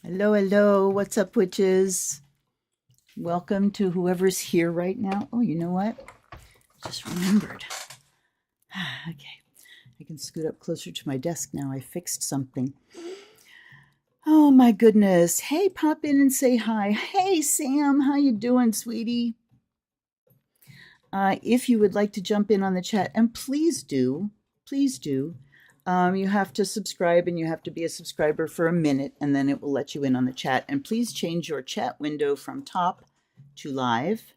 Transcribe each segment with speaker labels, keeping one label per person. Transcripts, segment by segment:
Speaker 1: Hello, hello. What's up, witches? Welcome to whoever's here right now. Oh, you know what? Just remembered. Okay, I can scoot up closer to my desk now. I fixed something. Oh my goodness. Hey, pop in and say hi. Hey, Sam, how you doing, sweetie? If you would like to jump in on the chat, and please do, please do. You have to subscribe and you have to be a subscriber for a minute and then it will let you in on the chat. And please change your chat window from top to live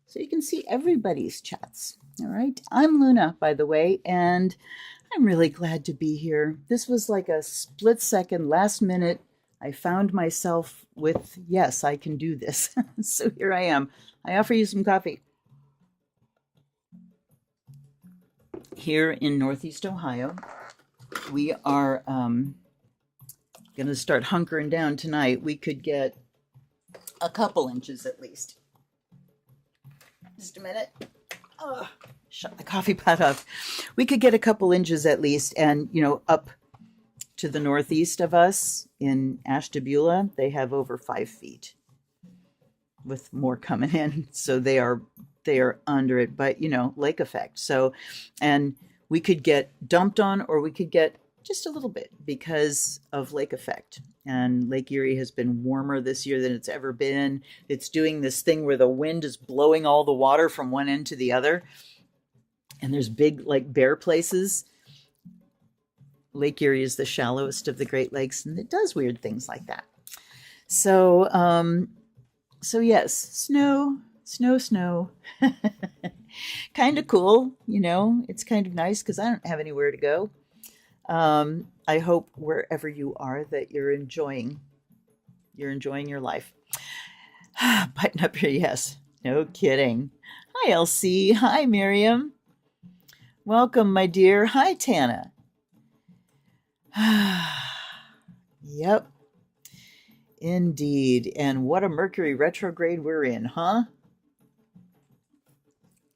Speaker 1: so you can see everybody's chats. All right. I'm Luna, by the way, and I'm really glad to be here. This was like a split second, last minute. I found myself with, yes, I can do this. So here I am. I offer you some coffee. Here in Northeast Ohio, we are going to start hunkering down tonight. We could get a couple inches at least. Just a minute. Oh, shut the coffee pot off. We could get a couple inches at least. And, you know, up to the northeast of us in Ashtabula, they have over 5 feet with more coming in. So they are under it, but, you know, lake effect. So, and we could get dumped on or we could get just a little bit because of lake effect. And Lake Erie has been warmer this year than it's ever been. It's doing this thing where the wind is blowing all the water from one end to the other. And there's big, like, bare places. Lake Erie is the shallowest of the Great Lakes, and it does weird things like that. So, yes, snow. Kind of cool, you know. It's kind of nice because I don't have anywhere to go. I hope wherever you are that you're enjoying your life. Button up your yes. No kidding. Hi, Elsie. Hi, Miriam. Welcome, my dear. Hi, Tana. Yep. Indeed. And what a Mercury retrograde we're in, huh?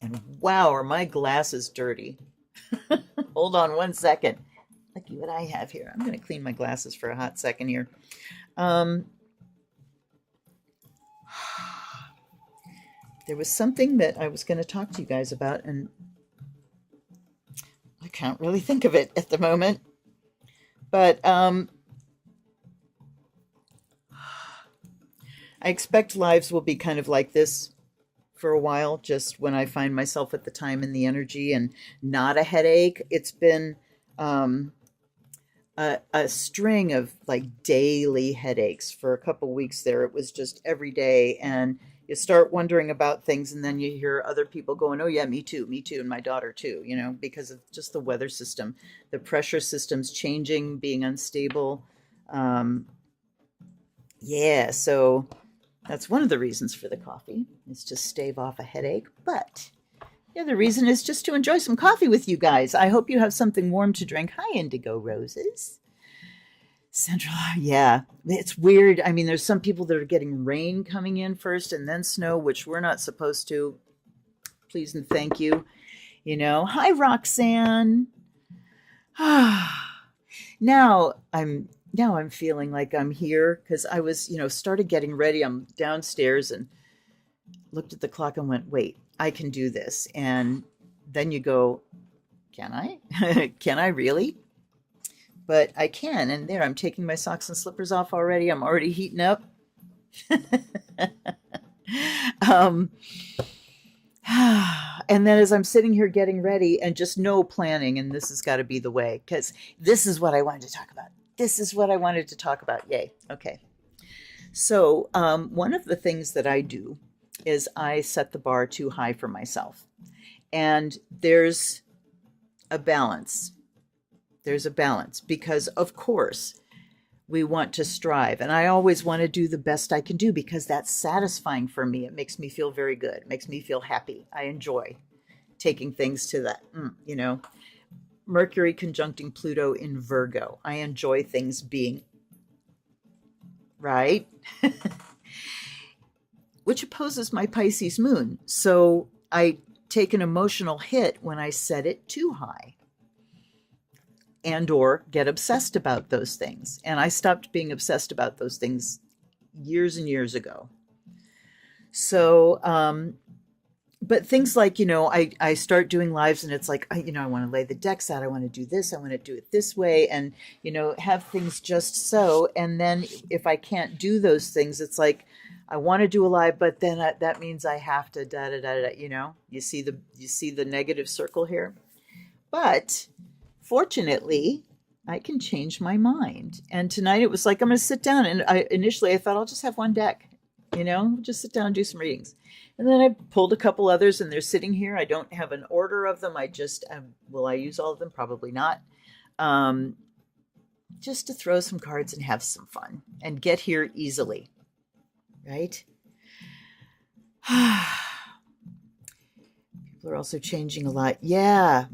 Speaker 1: And wow, are my glasses dirty. Hold on one second. Lucky what I have here. I'm going to clean my glasses for a hot second here. There was something that I was going to talk to you guys about, and I can't really think of it at the moment. But I expect lives will be kind of like this for a while, just when I find myself at the time and the energy and not a headache. It's been a string of like daily headaches for a couple weeks there. It was just every day, and you start wondering about things, and then you hear other people going, oh yeah, me too, and my daughter too, you know, because of just the weather system, the pressure system's changing, being unstable. Yeah, so that's one of the reasons for the coffee, is to stave off a headache. But the other reason is just to enjoy some coffee with you guys. I hope you have something warm to drink. Hi, Indigo Roses. Central, yeah, it's weird. I mean, there's some people that are getting rain coming in first and then snow, which we're not supposed to. Please and thank you. You know, hi, Roxanne. Now I'm feeling like I'm here because I was, you know, started getting ready. I'm downstairs and looked at the clock and went, wait, I can do this. And then you go, can I? Can I really? But I can. And there, I'm taking my socks and slippers off already. I'm already heating up. And then as I'm sitting here getting ready and just no planning, and this has got to be the way, because this is what I wanted to talk about. This is what I wanted to talk about. Yay. Okay. So one of the things that I do is I set the bar too high for myself. And there's a balance. There's a balance because, of course, we want to strive. And I always want to do the best I can do because that's satisfying for me. It makes me feel very good. It makes me feel happy. I enjoy taking things to that, you know. Mercury conjuncting Pluto in Virgo. I enjoy things being right, which opposes my Pisces moon. So I take an emotional hit when I set it too high. And or get obsessed about those things. And I stopped being obsessed about those things years and years ago. So, but things like, I start doing lives and it's like, I want to lay the decks out. I want to do this. I want to do it this way and, have things just so. And then if I can't do those things, it's like, I want to do a live, but then that means I have to you see the negative circle here. But fortunately, I can change my mind. And tonight it was like, I'm going to sit down. And initially I thought I'll just have one deck, just sit down and do some readings. And then I pulled a couple others and they're sitting here. I don't have an order of them. I just, will I use all of them? Probably not. Just to throw some cards and have some fun and get here easily. Right? People are also changing a lot. Yeah.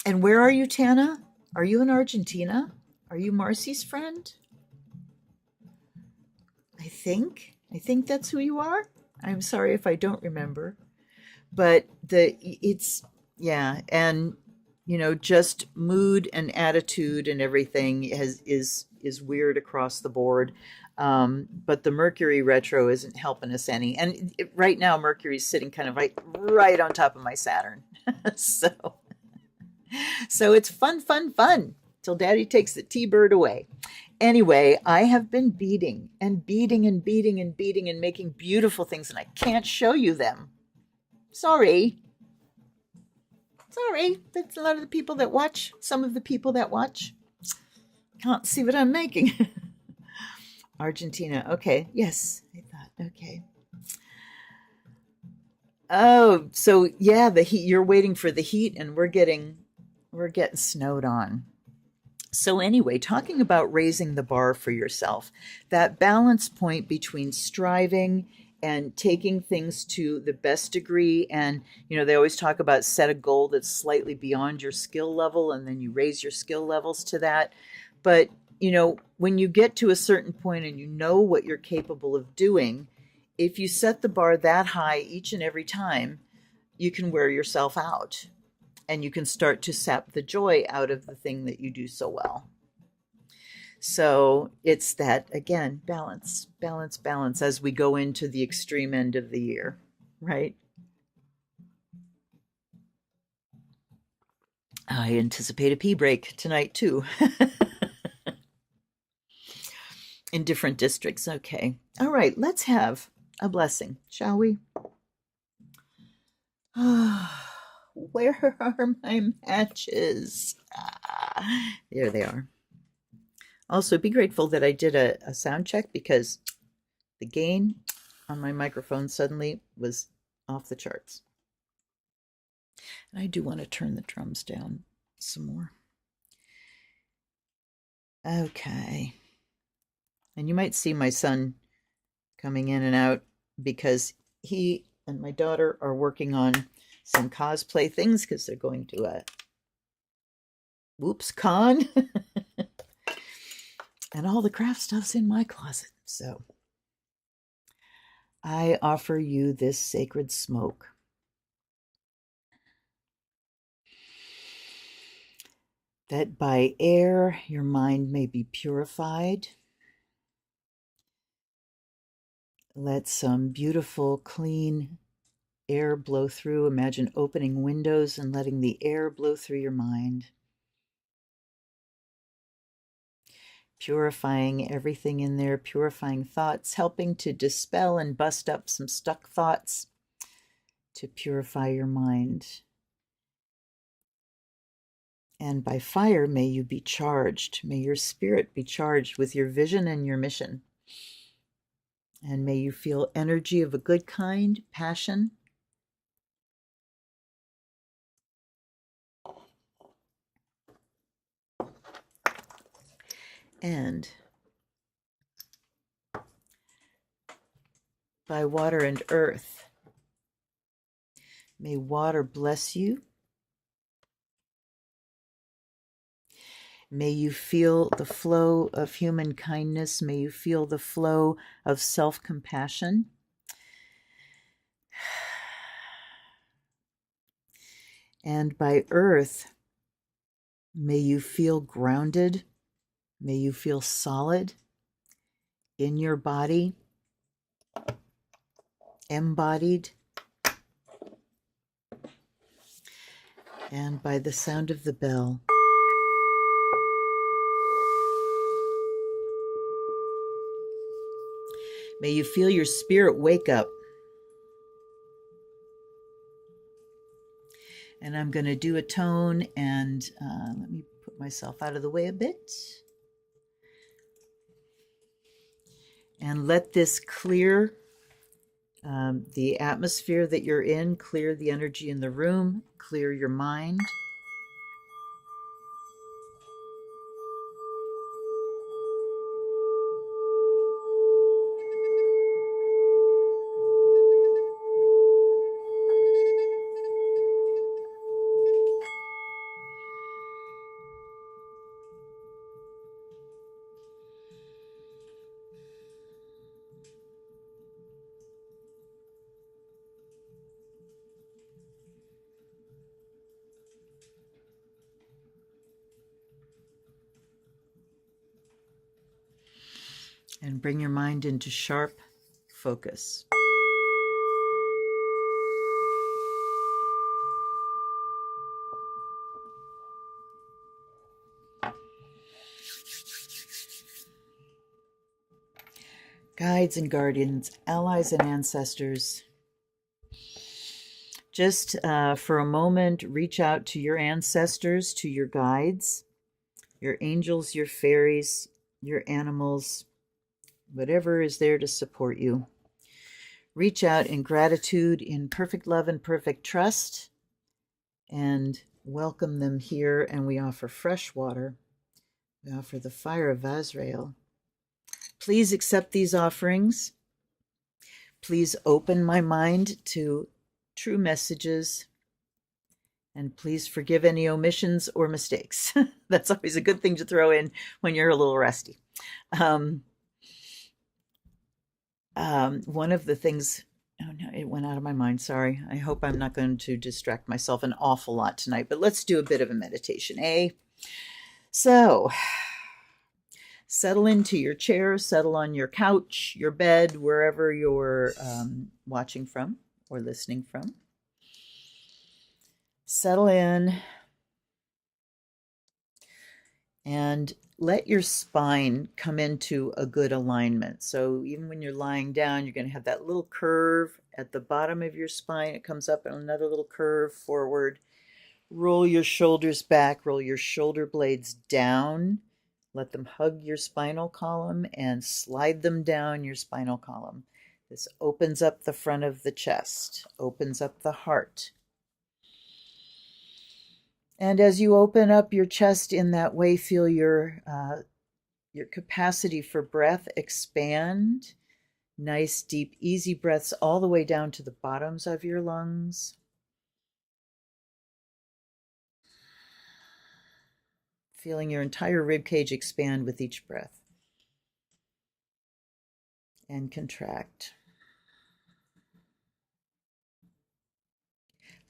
Speaker 1: And where are you, Tana? Are you in Argentina? Are you Marcy's friend? I think that's who you are. I'm sorry if I don't remember. But and just mood and attitude and everything is weird across the board. But the Mercury retro isn't helping us any. And right now Mercury's sitting kind of right on top of my Saturn. So it's fun till Daddy takes the T-bird away. Anyway, I have been beating and making beautiful things, and I can't show you them. Sorry. That's a lot of the people that watch. Some of the people that watch can't see what I'm making. Argentina. Okay. Yes, I thought. Okay. Oh, so yeah, the heat. You're waiting for the heat, and we're getting snowed on. So anyway, talking about raising the bar for yourself, that balance point between striving and taking things to the best degree. And, they always talk about set a goal that's slightly beyond your skill level, and then you raise your skill levels to that. But, when you get to a certain point and you know what you're capable of doing, if you set the bar that high each and every time, you can wear yourself out. And you can start to sap the joy out of the thing that you do so well. So it's that, again, balance as we go into the extreme end of the year, right? I anticipate a pee break tonight, too. In different districts. Okay. All right. Let's have a blessing, shall we? Where are my matches? There they are. Also, be grateful that I did a sound check, because the gain on my microphone suddenly was off the charts. And I do want to turn the drums down some more. Okay. And you might see my son coming in and out, because he and my daughter are working on some cosplay things, because they're going to a con. And all the craft stuff's in my closet. So I offer you this sacred smoke. That by air your mind may be purified. Let some beautiful, clean air blow through. Imagine opening windows and letting the air blow through your mind. Purifying everything in there, purifying thoughts, helping to dispel and bust up some stuck thoughts, to purify your mind. And by fire, may you be charged. May your spirit be charged with your vision and your mission. And may you feel energy of a good kind, passion. And by water and earth, may water bless you. May you feel the flow of human kindness. May you feel the flow of self-compassion. And by earth, May you feel grounded. May you feel solid in your body, embodied, and by the sound of the bell, may you feel your spirit wake up. And I'm going to do a tone, and let me put myself out of the way a bit. And let this clear the atmosphere that you're in, clear the energy in the room, clear your mind. And bring your mind into sharp focus. Guides and guardians, allies and ancestors, just for a moment, reach out to your ancestors, to your guides, your angels, your fairies, your animals, whatever is there to support you. Reach out in gratitude, in perfect love and perfect trust, and welcome them here. And we offer fresh water. We offer the fire of Azrael. Please accept these offerings. Please open my mind to true messages. And please forgive any omissions or mistakes. That's always a good thing to throw in when you're a little rusty. One of the things, oh no, it went out of my mind. Sorry. I hope I'm not going to distract myself an awful lot tonight, but let's do a bit of a meditation, eh? So, settle into your chair, settle on your couch, your bed, wherever you're watching from or listening from. Settle in and let your spine come into a good alignment. So even when you're lying down, you're going to have that little curve at the bottom of your spine. It comes up and another little curve forward. Roll your shoulders back, roll your shoulder blades down. Let them hug your spinal column and slide them down your spinal column. This opens up the front of the chest, opens up the heart. And as you open up your chest in that way, feel your capacity for breath expand. Nice, deep, easy breaths all the way down to the bottoms of your lungs. Feeling your entire rib cage expand with each breath. And contract.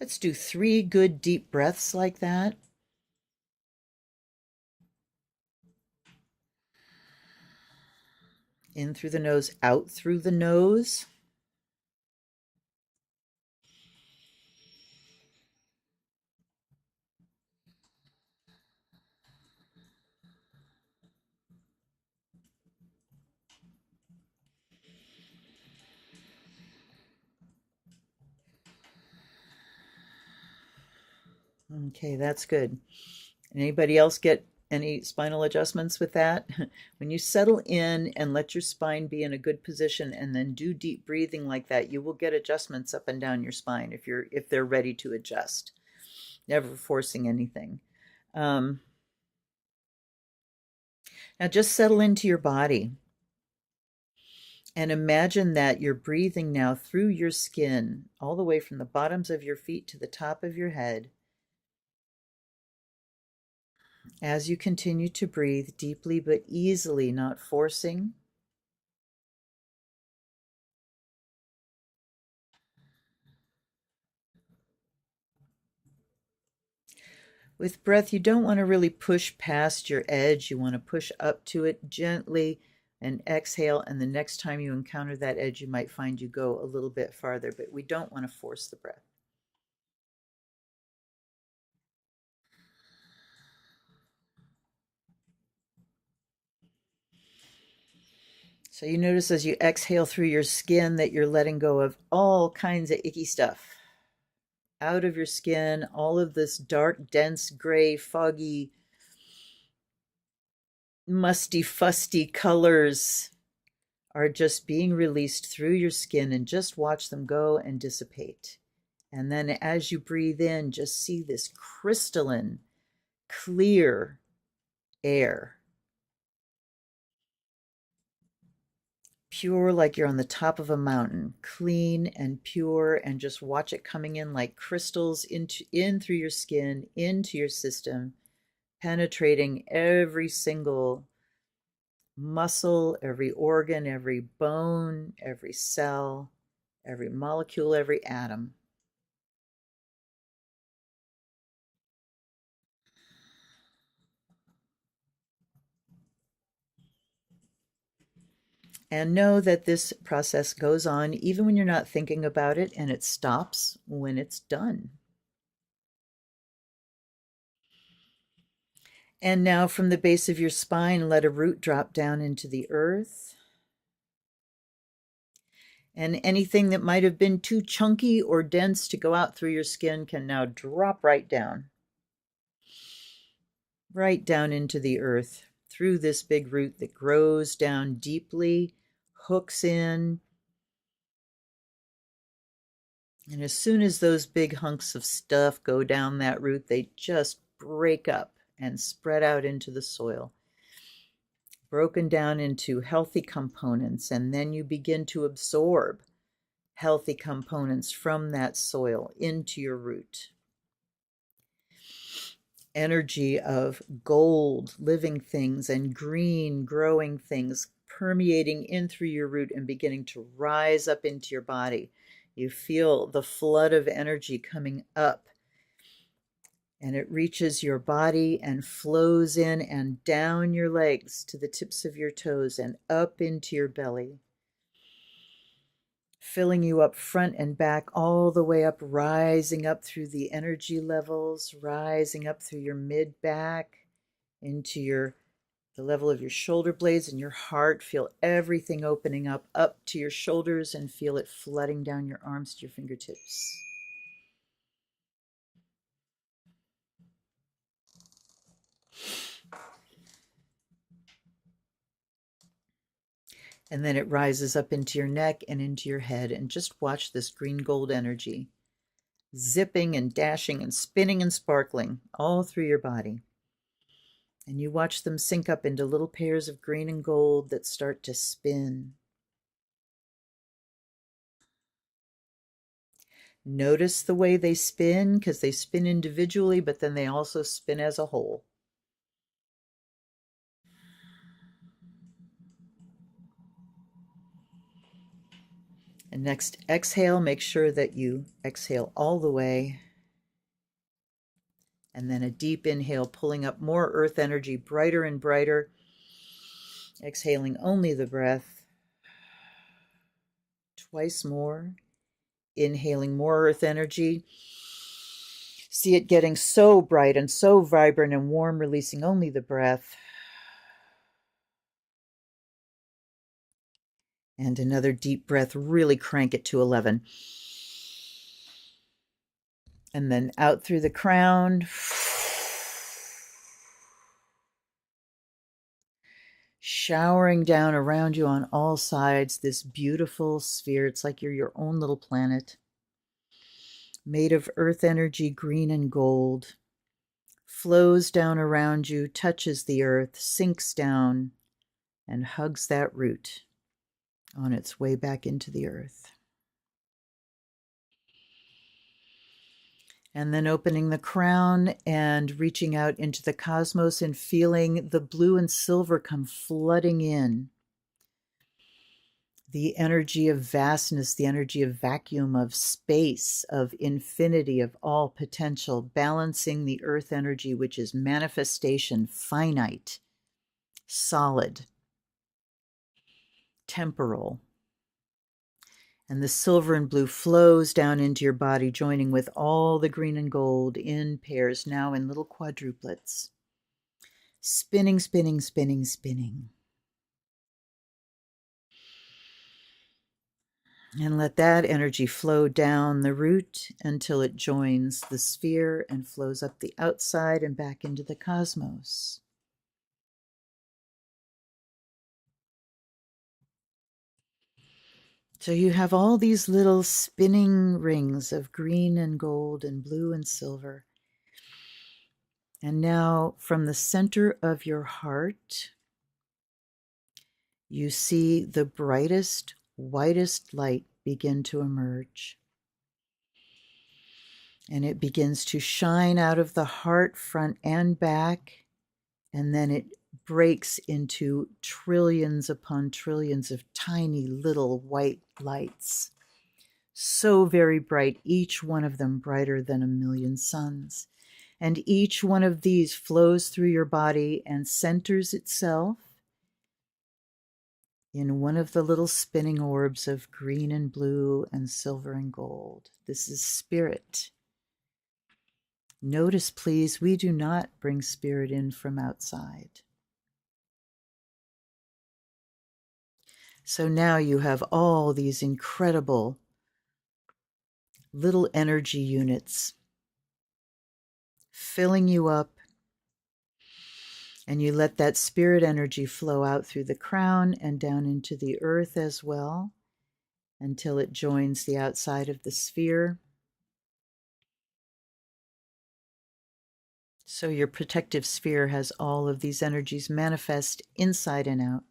Speaker 1: Let's do 3 good deep breaths like that. In through the nose, out through the nose. Okay, that's good. Anybody else get any spinal adjustments with that? When you settle in and let your spine be in a good position and then do deep breathing like that, you will get adjustments up and down your spine if they're ready to adjust. Never forcing anything. Now just settle into your body and imagine that you're breathing now through your skin all the way from the bottoms of your feet to the top of your head. As you continue to breathe deeply but easily, not forcing. With breath, you don't want to really push past your edge. You want to push up to it gently and exhale. And the next time you encounter that edge, you might find you go a little bit farther, but we don't want to force the breath. So you notice as you exhale through your skin that you're letting go of all kinds of icky stuff out of your skin, all of this dark, dense, gray, foggy, musty, fusty colors are just being released through your skin, and just watch them go and dissipate. And then as you breathe in, just see this crystalline, clear air. Pure, like you're on the top of a mountain, clean and pure, and just watch it coming in like crystals in through your skin, into your system, penetrating every single muscle, every organ, every bone, every cell, every molecule, every atom. And know that this process goes on even when you're not thinking about it, and it stops when it's done. And now from the base of your spine, let a root drop down into the earth. And anything that might have been too chunky or dense to go out through your skin can now drop right down into the earth through this big root that grows down deeply, hooks in. And as soon as those big hunks of stuff go down that root, they just break up and spread out into the soil, broken down into healthy components. And then you begin to absorb healthy components from that soil into your root. Energy of gold, living things, and green, growing things permeating in through your root and beginning to rise up into your body. You feel the flood of energy coming up, and it reaches your body and flows in and down your legs to the tips of your toes and up into your belly, filling you up front and back, all the way up, rising up through the energy levels, rising up through your mid-back into the level of your shoulder blades and your heart. Feel everything opening up to your shoulders, and feel it flooding down your arms to your fingertips. And then it rises up into your neck and into your head, and just watch this green gold energy zipping and dashing and spinning and sparkling all through your body. And you watch them sink up into little pairs of green and gold that start to spin. Notice the way they spin, because they spin individually, but then they also spin as a whole. And next exhale, make sure that you exhale all the way. And then a deep inhale, pulling up more earth energy, brighter and brighter. Exhaling only the breath. Twice more. Inhaling more earth energy. See it getting so bright and so vibrant and warm, releasing only the breath. And another deep breath, really crank it to 11. And then out through the crown. Showering down around you on all sides, this beautiful sphere. It's like you're your own little planet, made of earth energy, green and gold. Flows down around you, touches the earth, sinks down, and hugs that root on its way back into the earth. And then opening the crown and reaching out into the cosmos and feeling the blue and silver come flooding in. the energy of vastness, the energy of vacuum, of space, of infinity, of all potential, balancing the earth energy, which is manifestation, finite, solid, temporal. And the silver and blue flows down into your body, joining with all the green and gold in pairs, now in little quadruplets. Spinning, spinning, spinning, spinning. And let that energy flow down the root until it joins the sphere and flows up the outside and back into the cosmos. So you have all these little spinning rings of green and gold and blue and silver. And now from the center of your heart, you see the brightest, whitest light begin to emerge. And it begins to shine out of the heart, front and back, and then it breaks into trillions upon trillions of tiny little white lights. So very bright, each one of them brighter than 1,000,000 suns. And each one of these flows through your body and centers itself in one of the little spinning orbs of green and blue and silver and gold. This is spirit. Notice, please, we do not bring spirit in from outside. So now you have all these incredible little energy units filling you up, and you let that spirit energy flow out through the crown and down into the earth as well until it joins the outside of the sphere. So your protective sphere has all of these energies manifest inside and out.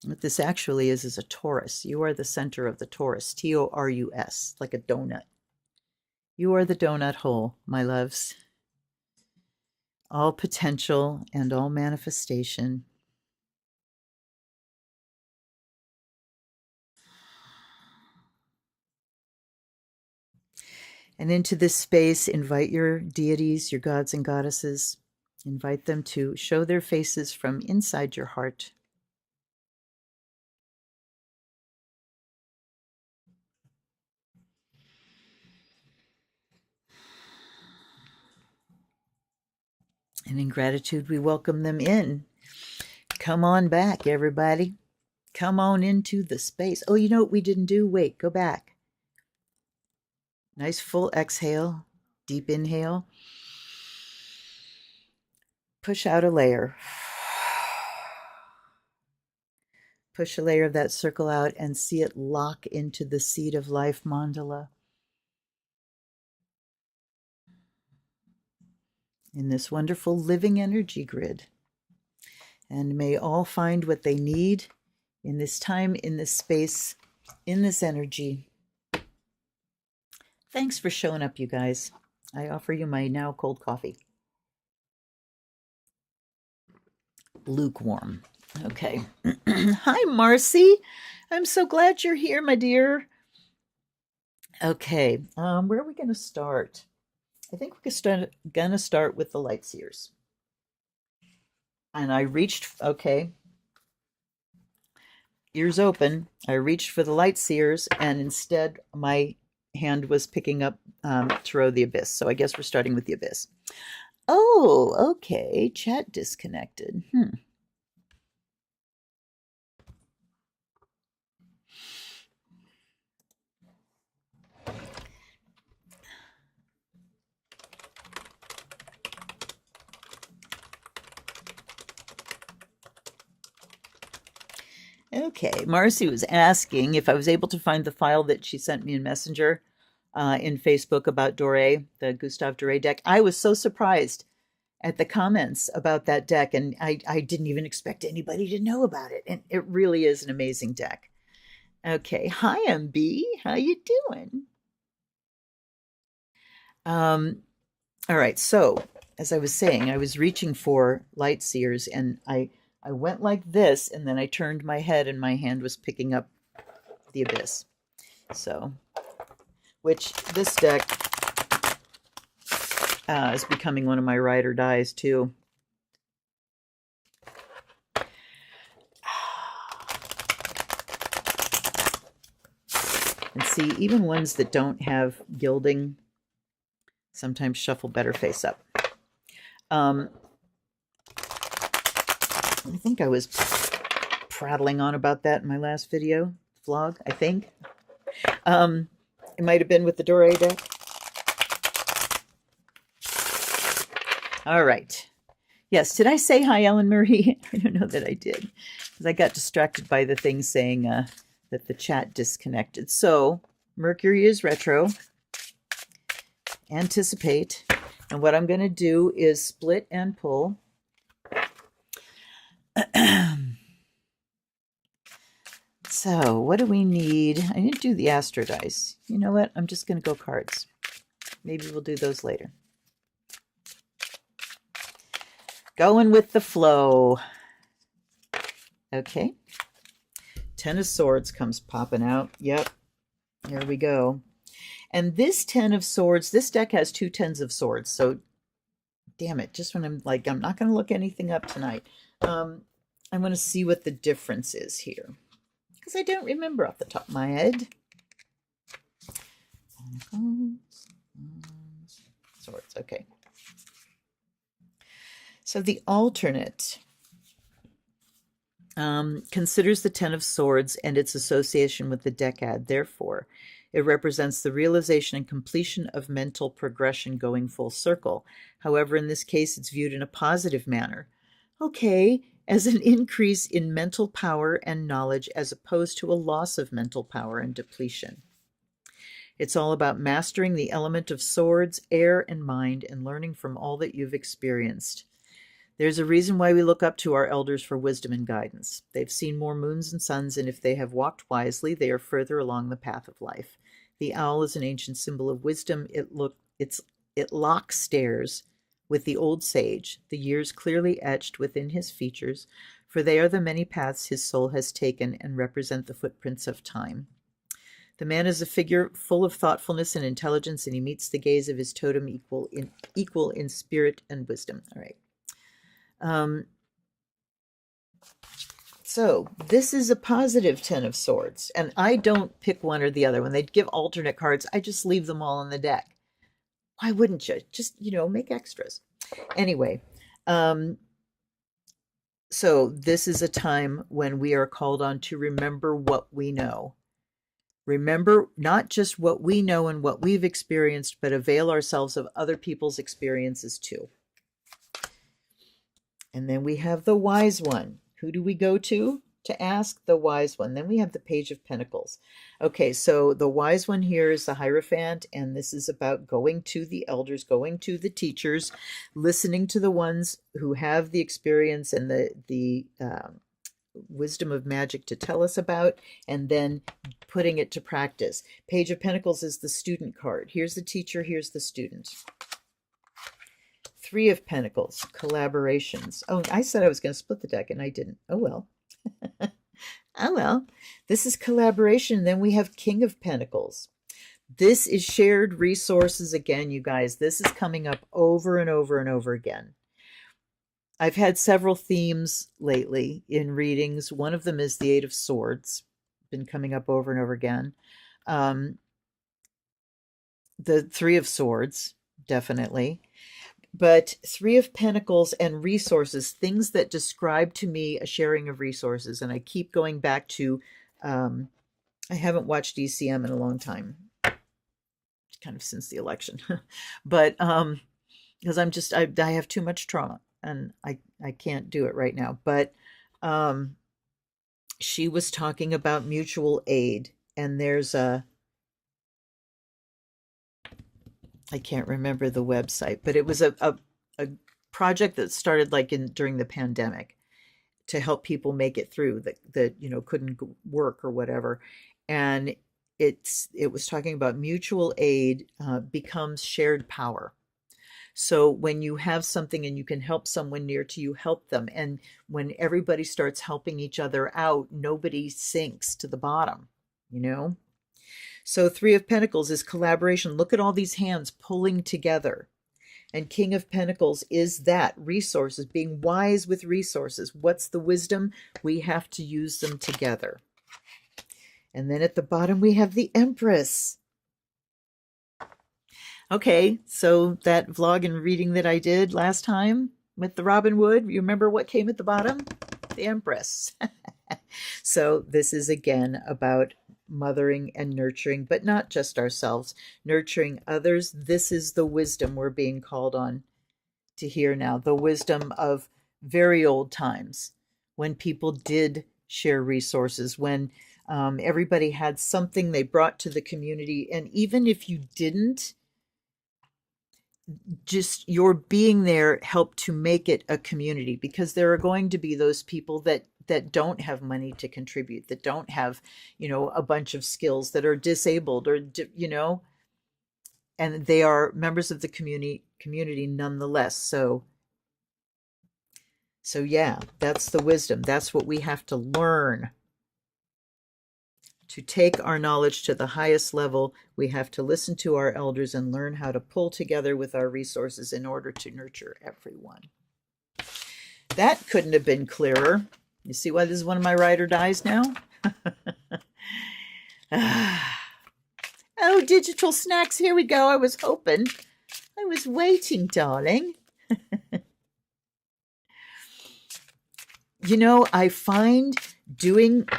Speaker 1: What this actually is a torus. You are the center of the torus, Torus, like a donut. You are the donut hole, my loves. All potential and all manifestation. And into this space, invite your deities, your gods and goddesses. Invite them to show their faces from inside your heart. And in gratitude, we welcome them in. Come on back, everybody. Come on into the space. Oh, you know what we didn't do? Wait, go back. Nice full exhale, deep inhale. Push out a layer. Push a layer of that circle out and see it lock into the seed of life mandala. In this wonderful living energy grid. And may all find what they need in this time, in this space, in this energy. Thanks for showing up, you guys. I offer you my now cold coffee. Lukewarm. Okay. Hi, Marcy. I'm so glad you're here, my dear. Okay. Where are we going to start? I think we're going to start with the light seers. And I reached, okay, ears open. I reached for the light seers, and instead my hand was picking up Tarot the Abyss. So I guess we're starting with the Abyss. Oh, okay. Chat disconnected. Okay, Marcy was asking if I was able to find the file that she sent me in Messenger in Facebook about Doré, the Gustave Doré deck. I was so surprised at the comments about that deck, and I didn't even expect anybody to know about it. And it really is an amazing deck. Okay, hi MB, how you doing? All right, so as I was saying, I was reaching for light seers, and I I went like this, and then I turned my head, and my hand was picking up the abyss. So, which this deck is becoming one of my ride or dies too. And see, even ones that don't have gilding sometimes shuffle better face up. I think I was prattling on about that in my last video vlog, I think. It might have been with the Dore deck. All right. Yes, did I say hi, Ellen Marie? I don't know that I did, because I got distracted by the thing saying that the chat disconnected. So, Mercury is retro. Anticipate. And what I'm going to do is split and pull. So, what do we need? I need to do the Astro dice. You know what? I'm just going to go cards. Maybe we'll do those later. Going with the flow. Okay. Ten of Swords comes popping out. Yep. Here we go. And this Ten of Swords, this deck has two Tens of Swords. So, damn it. Just when I'm like, I'm not going to look anything up tonight. I'm going to see what the difference is here, because I don't remember off the top of my head. Swords. Okay. So the alternate considers the Ten of Swords and its association with the decad. Therefore, it represents the realization and completion of mental progression going full circle. However, in this case, it's viewed in a positive manner. Okay, as an increase in mental power and knowledge as opposed to a loss of mental power and depletion. It's all about mastering the element of swords, air, and mind, and learning from all that you've experienced. There's a reason why we look up to our elders for wisdom and guidance. They've seen more moons and suns, and if they have walked wisely, they are further along the path of life. The owl is an ancient symbol of wisdom. It locks stairs with the old sage, the years clearly etched within his features, for they are the many paths his soul has taken and represent the footprints of time. The man is a figure full of thoughtfulness and intelligence, and he meets the gaze of his totem equal in spirit and wisdom. All right. So this is a positive Ten of Swords, and I don't pick one or the other. When they give alternate cards, I just leave them all in the deck. Why wouldn't you? Just, make extras. Anyway, so this is a time when we are called on to remember what we know. Remember not just what we know and what we've experienced, but avail ourselves of other people's experiences too. And then we have the Wise One. Who do we go to ask? The Wise One. Then we have the Page of Pentacles. Okay, so the Wise One here is the Hierophant, and this is about going to the elders, going to the teachers, listening to the ones who have the experience and the wisdom of magic to tell us about, and then putting it to practice. Page of Pentacles is the student card. Here's the teacher, here's the student. Three of Pentacles, collaborations. Oh, I said I was going to split the deck, and I didn't. Oh, well. Oh, well. This is collaboration. Then we have King of Pentacles. This is shared resources again, you guys. This is coming up over and over and over again. I've had several themes lately in readings. One of them is the Eight of Swords. Been coming up over and over again. The Three of Swords, definitely. But Three of Pentacles and resources, things that describe to me a sharing of resources. And I keep going back to, I haven't watched DCM in a long time, kind of since the election. But because I have too much trauma and I can't do it right now. But she was talking about mutual aid. And there's I can't remember the website, but it was a project that started during the pandemic to help people make it through that couldn't work or whatever. And it was talking about mutual aid becomes shared power. So when you have something and you can help someone near to you, help them. And when everybody starts helping each other out, nobody sinks to the bottom, you know? So Three of Pentacles is collaboration. Look at all these hands pulling together. And King of Pentacles is that, resources, being wise with resources. What's the wisdom? We have to use them together. And then at the bottom, we have the Empress. Okay, so that vlog and reading that I did last time with the Robin Wood, you remember what came at the bottom? The Empress. So this is again about mothering and nurturing, but not just ourselves, nurturing others. This is the wisdom we're being called on to hear now, the wisdom of very old times when people did share resources, when everybody had something they brought to the community. And even if you didn't, just your being there helped to make it a community, because there are going to be those people that don't have money to contribute, that don't have, you know, a bunch of skills, that are disabled, or, you know, and they are members of the community nonetheless. So yeah, that's the wisdom. That's what we have to learn. To take our knowledge to the highest level, we have to listen to our elders and learn how to pull together with our resources in order to nurture everyone. That couldn't have been clearer. You see why this is one of my ride or dies now? Oh, digital snacks. Here we go. I was hoping. I was waiting, darling. You know, I find doing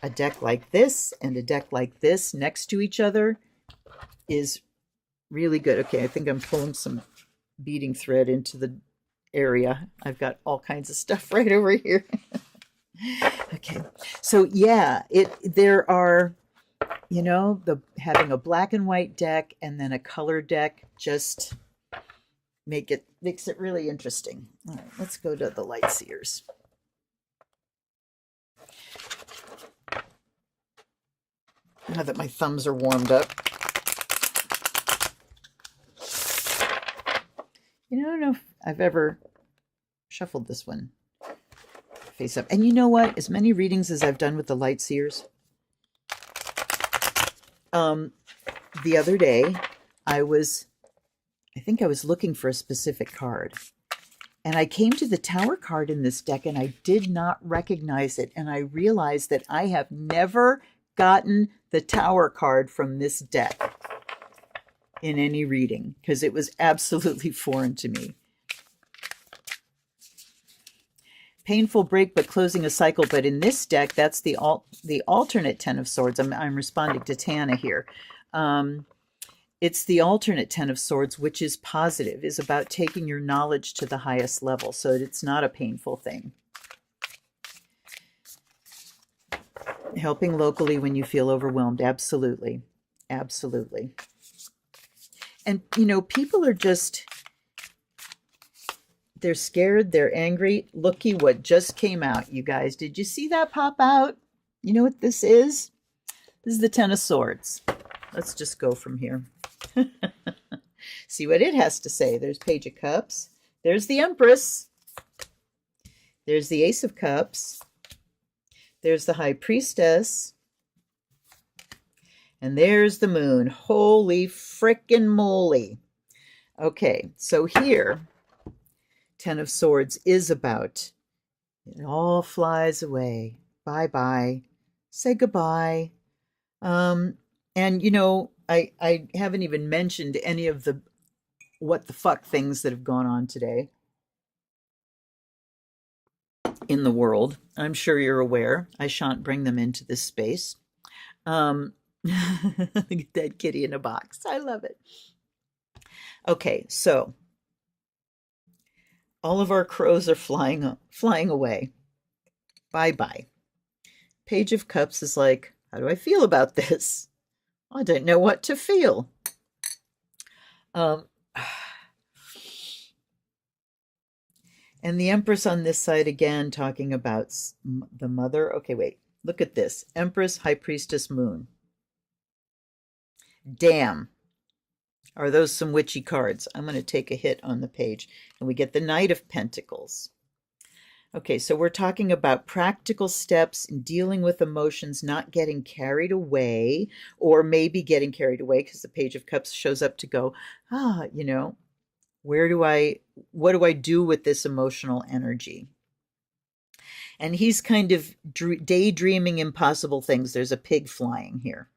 Speaker 1: a deck like this and a deck like this next to each other is really good. Okay, I think I'm pulling some beading thread into the area. I've got all kinds of stuff right over here. Okay, so yeah, there are, you know, having a black and white deck and then a color deck just makes it really interesting. All right, let's go to the light seers. Now that my thumbs are warmed up. You know, I don't know if I've ever shuffled this one face up. And you know what? As many readings as I've done with the light seers, the other day I think I was looking for a specific card. And I came to the Tower card in this deck and I did not recognize it. And I realized that I have never gotten the Tower card from this deck in any reading because it was absolutely foreign to me. Painful break, but closing a cycle. But in this deck, that's the alternate Ten of Swords. I'm responding to Tana here. It's the alternate Ten of Swords, which is positive, is about taking your knowledge to the highest level. So it's not a painful thing. Helping locally when you feel overwhelmed. Absolutely. Absolutely. And, you know, people are just, they're scared. They're angry. Looky what just came out, you guys. Did you see that pop out? You know what this is? This is the Ten of Swords. Let's just go from here. See what it has to say. There's Page of Cups. There's the Empress. There's the Ace of Cups. There's the High Priestess. And there's the Moon. Holy frickin' moly. Okay, so here, Ten of Swords is about, it all flies away. Bye-bye. Say goodbye. And, you know, I haven't even mentioned any of the what the fuck things that have gone on today in the world. I'm sure you're aware. I shan't bring them into this space. Look at that kitty in a box. I love it. Okay, so all of our crows are flying away. Bye-bye. Page of Cups is like, how do I feel about this? I don't know what to feel. And the Empress on this side again, talking about the mother. Okay, wait. Look at this. Empress, High Priestess, Moon. Damn. Are those some witchy cards? I'm going to take a hit on the page. And we get the Knight of Pentacles. Okay, so we're talking about practical steps in dealing with emotions, not getting carried away, or maybe getting carried away because the Page of Cups shows up to go, you know, what do I do with this emotional energy? And he's kind of daydreaming impossible things. There's a pig flying here.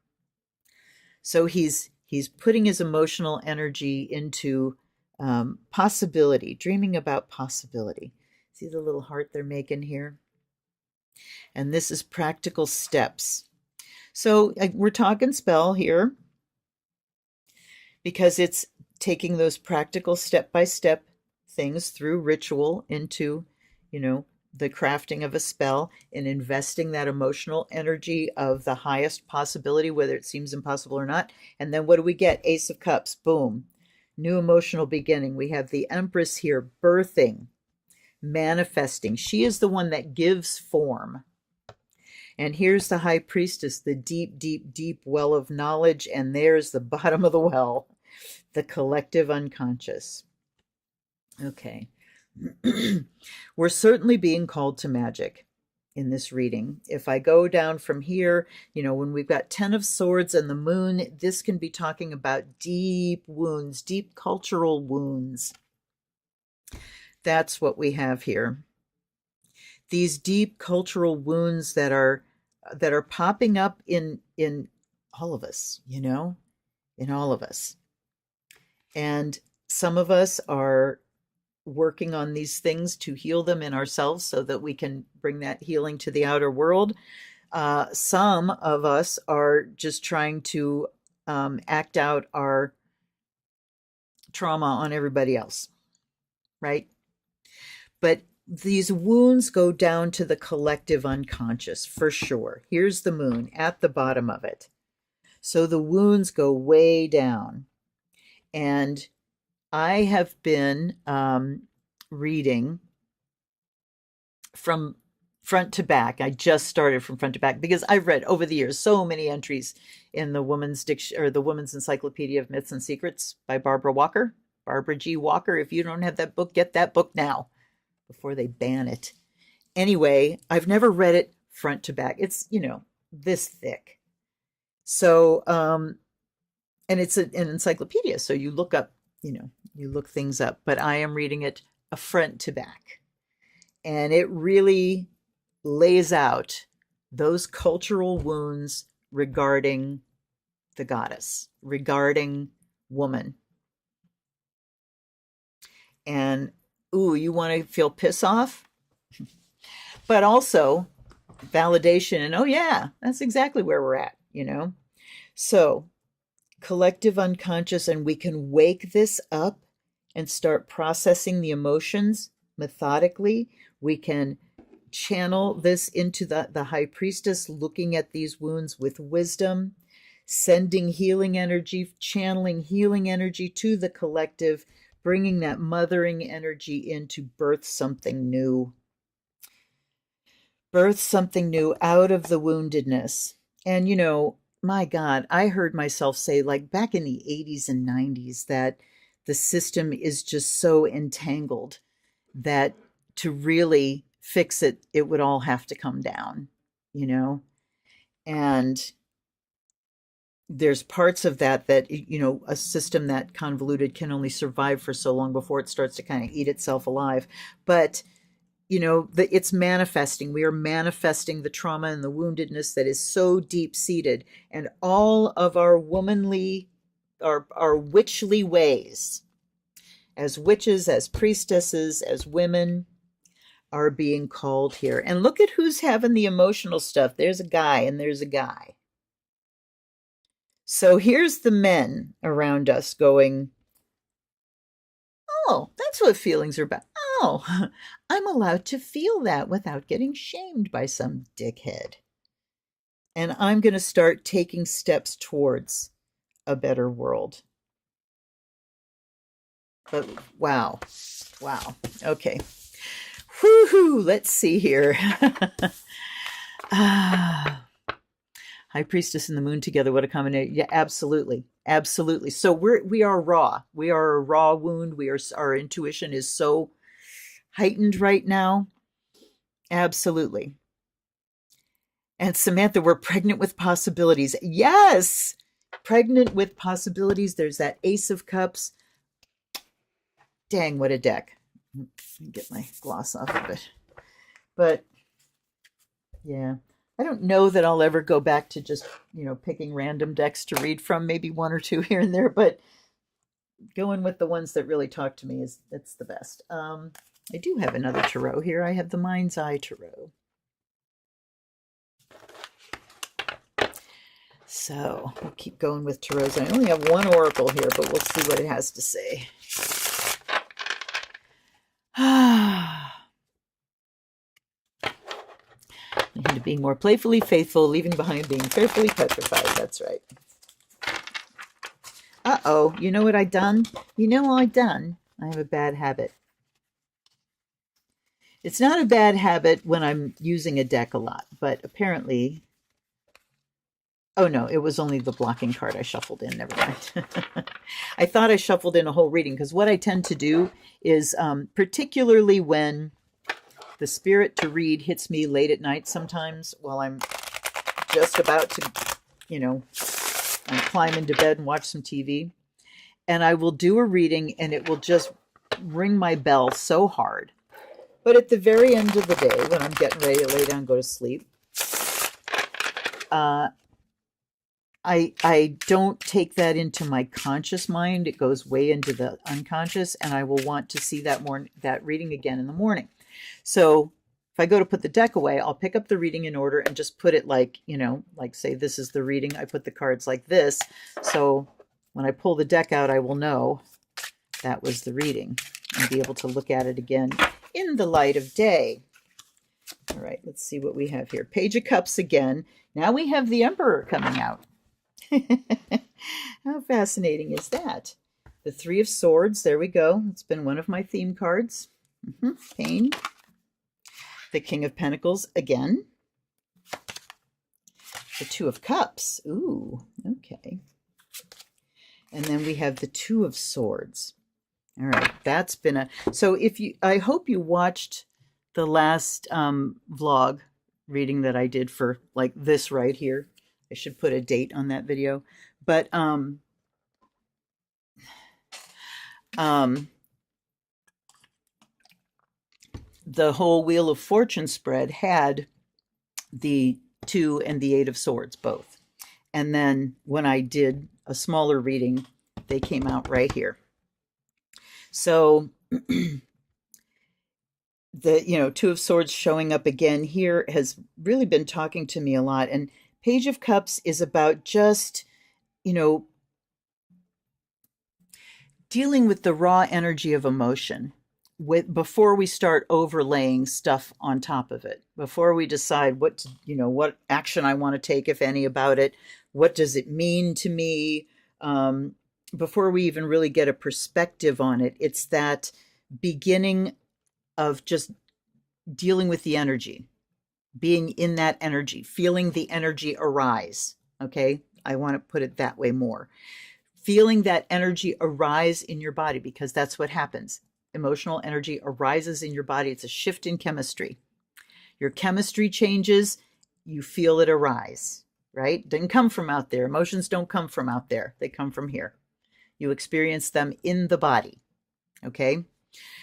Speaker 1: So he's putting his emotional energy into possibility, dreaming about possibility. See the little heart they're making here? And this is practical steps. So we're talking spell here because it's taking those practical step-by-step things through ritual into, you know, the crafting of a spell and investing that emotional energy of the highest possibility, whether it seems impossible or not. And then what do we get? Ace of Cups, boom. New emotional beginning. We have the Empress here, birthing, manifesting. She is the one that gives form. And here's the High Priestess, the deep, deep, deep well of knowledge. And there's the bottom of the well, the collective unconscious. Okay. We're certainly being called to magic in this reading. If I go down from here, you know, when we've got 10 of Swords and the Moon, this can be talking about deep wounds, deep cultural wounds. That's what we have here. These deep cultural wounds that are popping up in all of us, you know, in all of us. And some of us are working on these things to heal them in ourselves so that we can bring that healing to the outer world. Some of us are just trying to act out our trauma on everybody else, right? But these wounds go down to the collective unconscious for sure. Here's the Moon at the bottom of it. So the wounds go way down. And I have been reading from front to back. I just started from front to back because I've read over the years so many entries in the Woman's Encyclopedia of Myths and Secrets by Barbara G. Walker. If you don't have that book, get that book now before they ban it. Anyway, I've never read it front to back. It's, you know, this thick. So, and it's an encyclopedia. So you look up, you know, you look things up, but I am reading it a front to back. And it really lays out those cultural wounds regarding the goddess, regarding woman. And, ooh, you want to feel piss off? But also validation and, oh yeah, that's exactly where we're at, you know? So collective unconscious, and we can wake this up and start processing the emotions methodically. We can channel this into the High Priestess, looking at these wounds with wisdom, sending healing energy, channeling healing energy to the collective, bringing that mothering energy in to birth something new. Birth something new out of the woundedness. And, you know, my God, I heard myself say, like back in the 80s and 90s, that the system is just so entangled that to really fix it, it would all have to come down, you know? And there's parts of that, you know, a system that convoluted can only survive for so long before it starts to kind of eat itself alive. But, you know, it's manifesting. We are manifesting the trauma and the woundedness that is so deep-seated. And all of our womanly, our witchly ways, as witches, as priestesses, as women, are being called here. And look at who's having the emotional stuff. There's a guy and there's a guy. So here's the men around us going, oh, that's what feelings are about. Oh, I'm allowed to feel that without getting shamed by some dickhead. And I'm going to start taking steps towards a better world. But wow. Okay. Woohoo! Let's see here. High Priestess and the Moon together, what a combination. Yeah, absolutely. Absolutely. So we are raw. We are a raw wound. Our intuition is so heightened right now. Absolutely. And Samantha, we're pregnant with possibilities. Yes. Pregnant with possibilities. There's that Ace of Cups. Dang, what a deck. Let me get my gloss off of it. But yeah, I don't know that I'll ever go back to just, picking random decks to read from, maybe one or two here and there, but going with the ones that really talk to me that's the best. I do have another tarot here. I have the Mind's Eye Tarot. So we'll keep going with tarots. I only have one oracle here, but we'll see what it has to say. Into being more playfully faithful, leaving behind being fearfully petrified. That's right. Uh-oh, you know what I done? I have a bad habit. It's not a bad habit when I'm using a deck a lot, but apparently... Oh, no, it was only the blocking card I shuffled in. Never mind. I thought I shuffled in a whole reading, because what I tend to do is, particularly when the spirit to read hits me late at night sometimes while I'm just about to, climb into bed and watch some TV, and I will do a reading and it will just ring my bell so hard. But at the very end of the day, when I'm getting ready to lay down and go to sleep, I don't take that into my conscious mind. It goes way into the unconscious, and I will want to see that reading again in the morning. So if I go to put the deck away, I'll pick up the reading in order and just put it like say this is the reading. I put the cards like this. So when I pull the deck out, I will know that was the reading and be able to look at it again in the light of day. All right, let's see what we have here. Page of Cups again. Now we have the Emperor coming out. How fascinating is that? The Three of Swords. There we go. It's been one of my theme cards. Pain. The King of Pentacles again. The Two of Cups. Ooh, okay. And then we have the Two of Swords. All right, that's been so I hope you watched the last vlog reading that I did for like this right here. I should put a date on that video. But the whole Wheel of Fortune spread had the 2 and the 8 of Swords both. And then when I did a smaller reading, they came out right here. So the 2 of Swords showing up again here has really been talking to me a lot. And Page of Cups is about just, dealing with the raw energy of emotion before we start overlaying stuff on top of it, before we decide what action I want to take, if any, about it. What does it mean to me? Before we even really get a perspective on it, it's that beginning of just dealing with the energy, being in that energy, feeling the energy arise. Okay, I want to put it that way more. Feeling that energy arise in your body, because that's what happens. Emotional energy arises in your body. It's a shift in chemistry. Your chemistry changes, you feel it arise, right? Didn't come from out there. Emotions don't come from out there. They come from here. You experience them in the body, okay?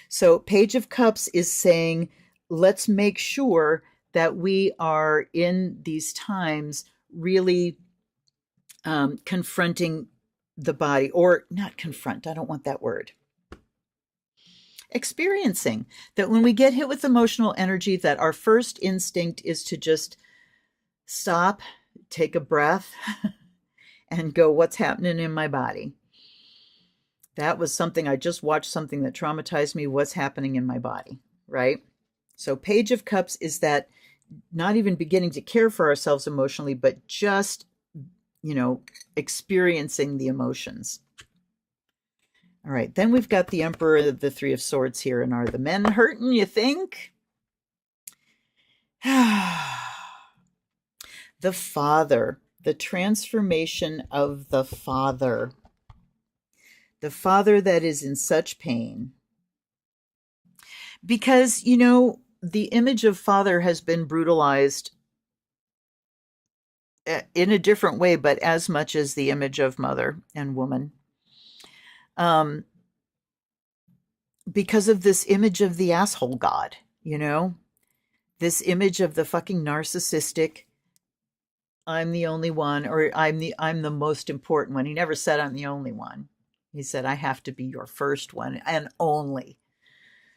Speaker 1: So Page of Cups is saying, let's make sure that we are in these times really confronting the body, or not confront, I don't want that word. Experiencing that when we get hit with emotional energy, that our first instinct is to just stop, take a breath, and go, what's happening in my body? That was something, I just watched something that traumatized me. What's happening in my body, right? So Page of Cups is that not even beginning to care for ourselves emotionally, but just, experiencing the emotions. All right, then we've got the Emperor, the Three of Swords here. And are the men hurting, you think? The Father. The transformation of the father. The father that is in such pain. Because, you know, the image of father has been brutalized in a different way, but as much as the image of mother and woman. Because of this image of the asshole god, you know? This image of the fucking narcissistic, I'm the only one, or I'm the most important one. He never said I'm the only one. He said I have to be your first one and only.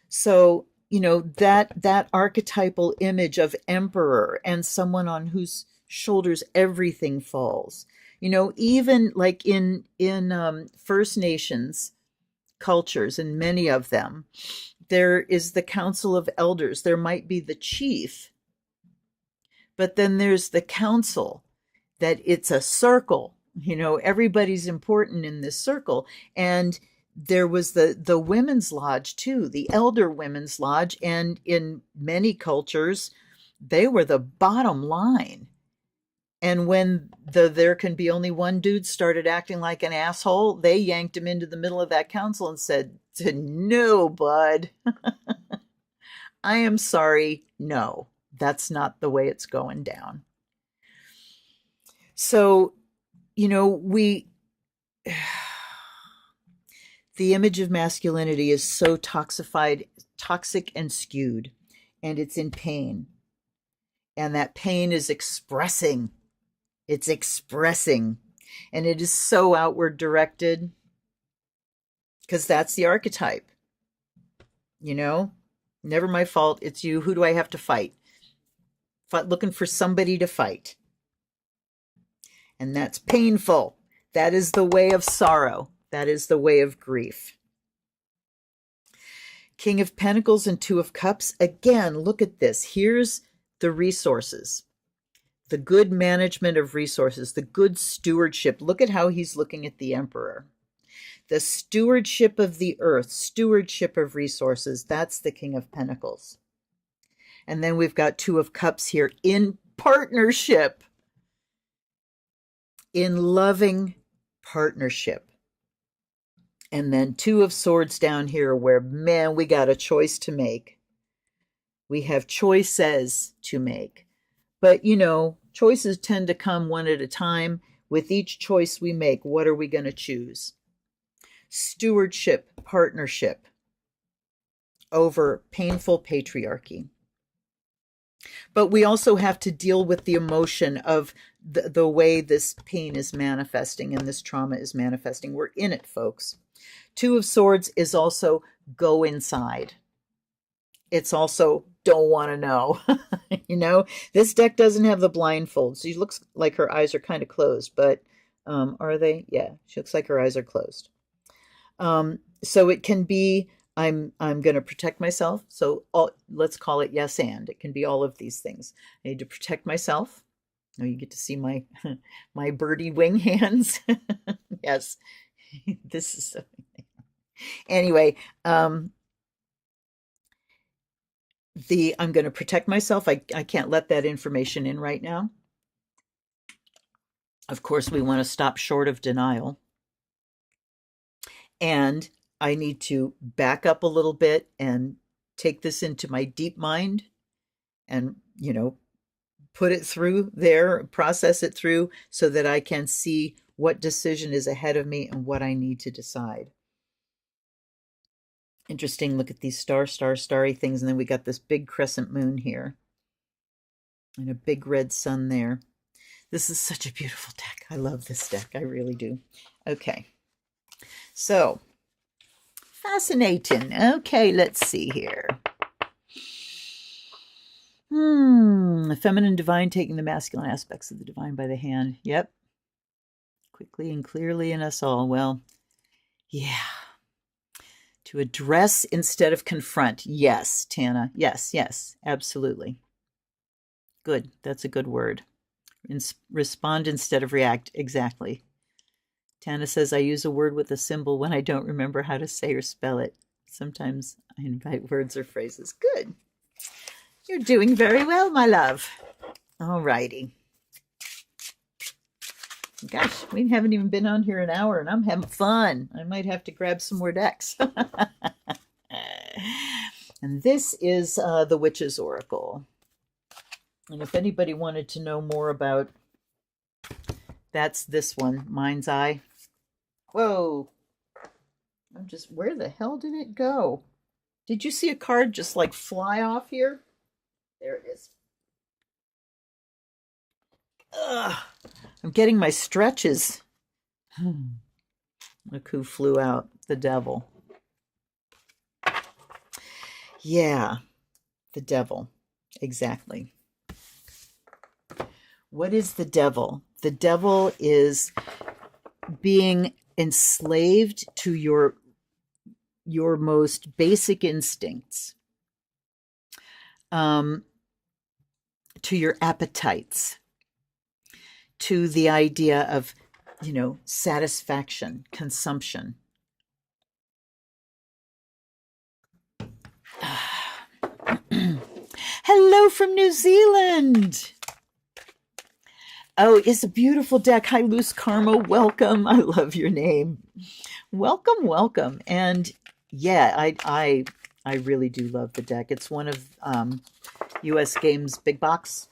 Speaker 1: So, you know, that archetypal image of emperor and someone on whose shoulders everything falls. You know, even like in First Nations cultures, and many of them, there is the council of elders. There might be the chief, but then there's the council, that it's a circle. You know, everybody's important in this circle. And there was the women's lodge too, the elder women's lodge. And in many cultures, they were the bottom line. And when there can be only one dude started acting like an asshole, they yanked him into the middle of that council and said, no, bud, I am sorry. No, that's not the way it's going down. So, you know, the image of masculinity is so toxified, toxic and skewed, and it's in pain. And that pain is expressing. It's expressing. And it is so outward directed, because that's the archetype. You know, never my fault. It's you. Who do I have to fight? Looking for somebody to fight. And that's painful. That is the way of sorrow. That is the way of grief. King of Pentacles and Two of Cups. Again, look at this. Here's the resources. The good management of resources. The good stewardship. Look at how he's looking at the Emperor. The stewardship of the earth. Stewardship of resources. That's the King of Pentacles. And then we've got Two of Cups here. In partnership. In loving partnership. And then Two of Swords down here, where, man, we got a choice to make. We have choices to make. But, you know, choices tend to come one at a time. With each choice we make, what are we going to choose? Stewardship, partnership over painful patriarchy. But we also have to deal with the emotion of the way this pain is manifesting and this trauma is manifesting. We're in it, folks. Two of Swords is also go inside. It's also don't want to know. You know, this deck doesn't have the blindfold. She looks like her eyes are kind of closed, but are they? Yeah, she looks like her eyes are closed. So it can be, I'm going to protect myself. So let's call it yes and. It can be all of these things. I need to protect myself. Oh, you get to see my my birdie wing hands. Yes, this is so. Anyway, I'm going to protect myself. I can't let that information in right now. Of course, we want to stop short of denial. And I need to back up a little bit and take this into my deep mind and, you know, put it through there, process it through so that I can see what decision is ahead of me and what I need to decide. Interesting. Look at these starry things. And then we got this big crescent moon here and a big red sun there. This is such a beautiful deck. I love this deck. I really do. Okay. So fascinating. Okay, let's see here. The feminine divine taking the masculine aspects of the divine by the hand. Yep. Quickly and clearly in us all. Well, yeah. To address instead of confront. Yes, Tana. Yes, absolutely. Good. That's a good word. Respond instead of react. Exactly. Tana says, I use a word with a symbol when I don't remember how to say or spell it. Sometimes I invite words or phrases. Good. You're doing very well, my love. All righty. Gosh, we haven't even been on here an hour and I'm having fun. I might have to grab some more decks. And this is the Witch's Oracle. And if anybody wanted to know more about, that's this one, Mind's Eye. Whoa. I'm just, where the hell did it go? Did you see a card just like fly off here? There it is. Ugh. I'm getting my stretches. Look who flew out. The Devil. Yeah, the Devil. Exactly. What is the Devil? The Devil is being enslaved to your most basic instincts, to your appetites, to the idea of, satisfaction, consumption. Hello from New Zealand. Oh, it's a beautiful deck. Hi, Loose Karma. Welcome. I love your name. Welcome, welcome. And yeah, I really do love the deck. It's one of US Games Big Box,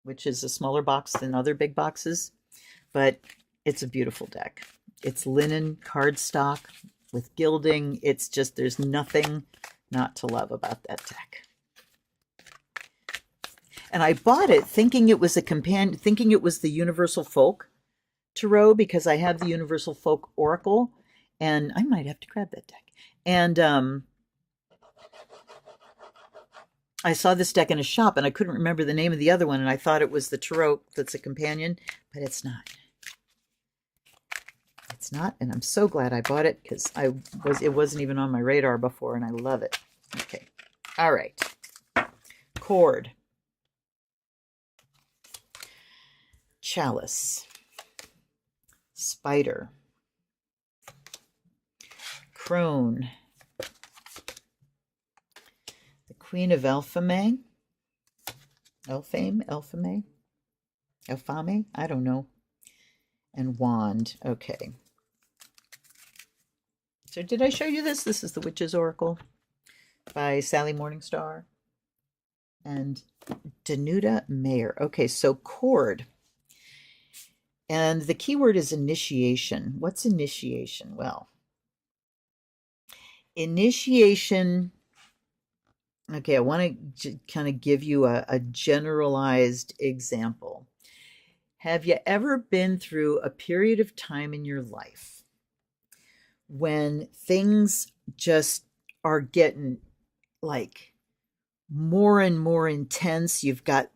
Speaker 1: which is a smaller box than other big boxes, but it's a beautiful deck. It's linen cardstock with gilding. It's just, there's nothing not to love about that deck. And I bought it thinking it was a companion, thinking it was the Universal Folk Tarot, because I have the Universal Folk Oracle, and I might have to grab that deck. And I saw this deck in a shop, and I couldn't remember the name of the other one, and I thought it was the Tarot that's a companion, but it's not. It's not, and I'm so glad I bought it, because it wasn't even on my radar before, and I love it. Okay, all right. Cord. Chalice. Spider. Crone. The Queen of Elphame. Elphame? I don't know. And Wand. Okay. So did I show you this? This is the Witch's Oracle by Sally Morningstar and Danuta Mayer. Okay, so cord. And the key word is initiation. What's initiation? Well, initiation, okay, I want to kind of give you a generalized example. Have you ever been through a period of time in your life when things just are getting like more and more intense? You've got,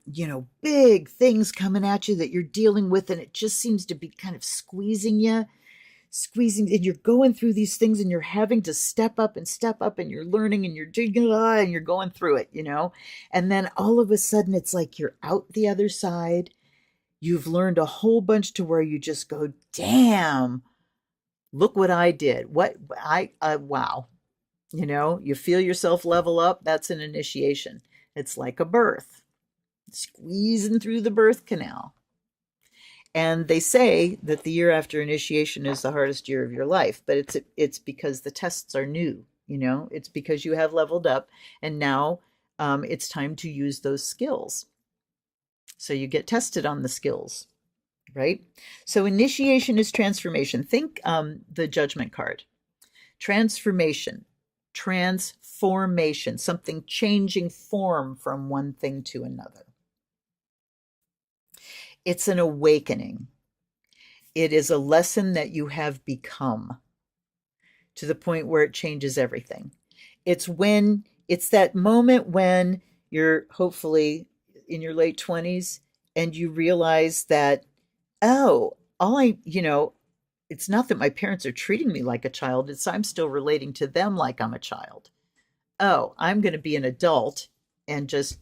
Speaker 1: big things coming at you that you're dealing with, and it just seems to be kind of squeezing, and you're going through these things, and you're having to step up, and you're learning, and you're doing, and you're going through it, and then all of a sudden it's like you're out the other side. You've learned a whole bunch to where you just go, damn, look what I did. Wow. You feel yourself level up. That's an initiation. It's like a birth, squeezing through the birth canal. And they say that the year after initiation is the hardest year of your life, but it's because the tests are new. It's because you have leveled up, and now it's time to use those skills. So you get tested on the skills, right? So initiation is transformation. Think the Judgment card. Transformation, something changing form from one thing to another. It's an awakening. It is a lesson that you have become to the point where it changes everything. It's that moment when you're hopefully in your late 20s and you realize that, it's not that my parents are treating me like a child. It's I'm still relating to them like I'm a child. Oh, I'm going to be an adult and just,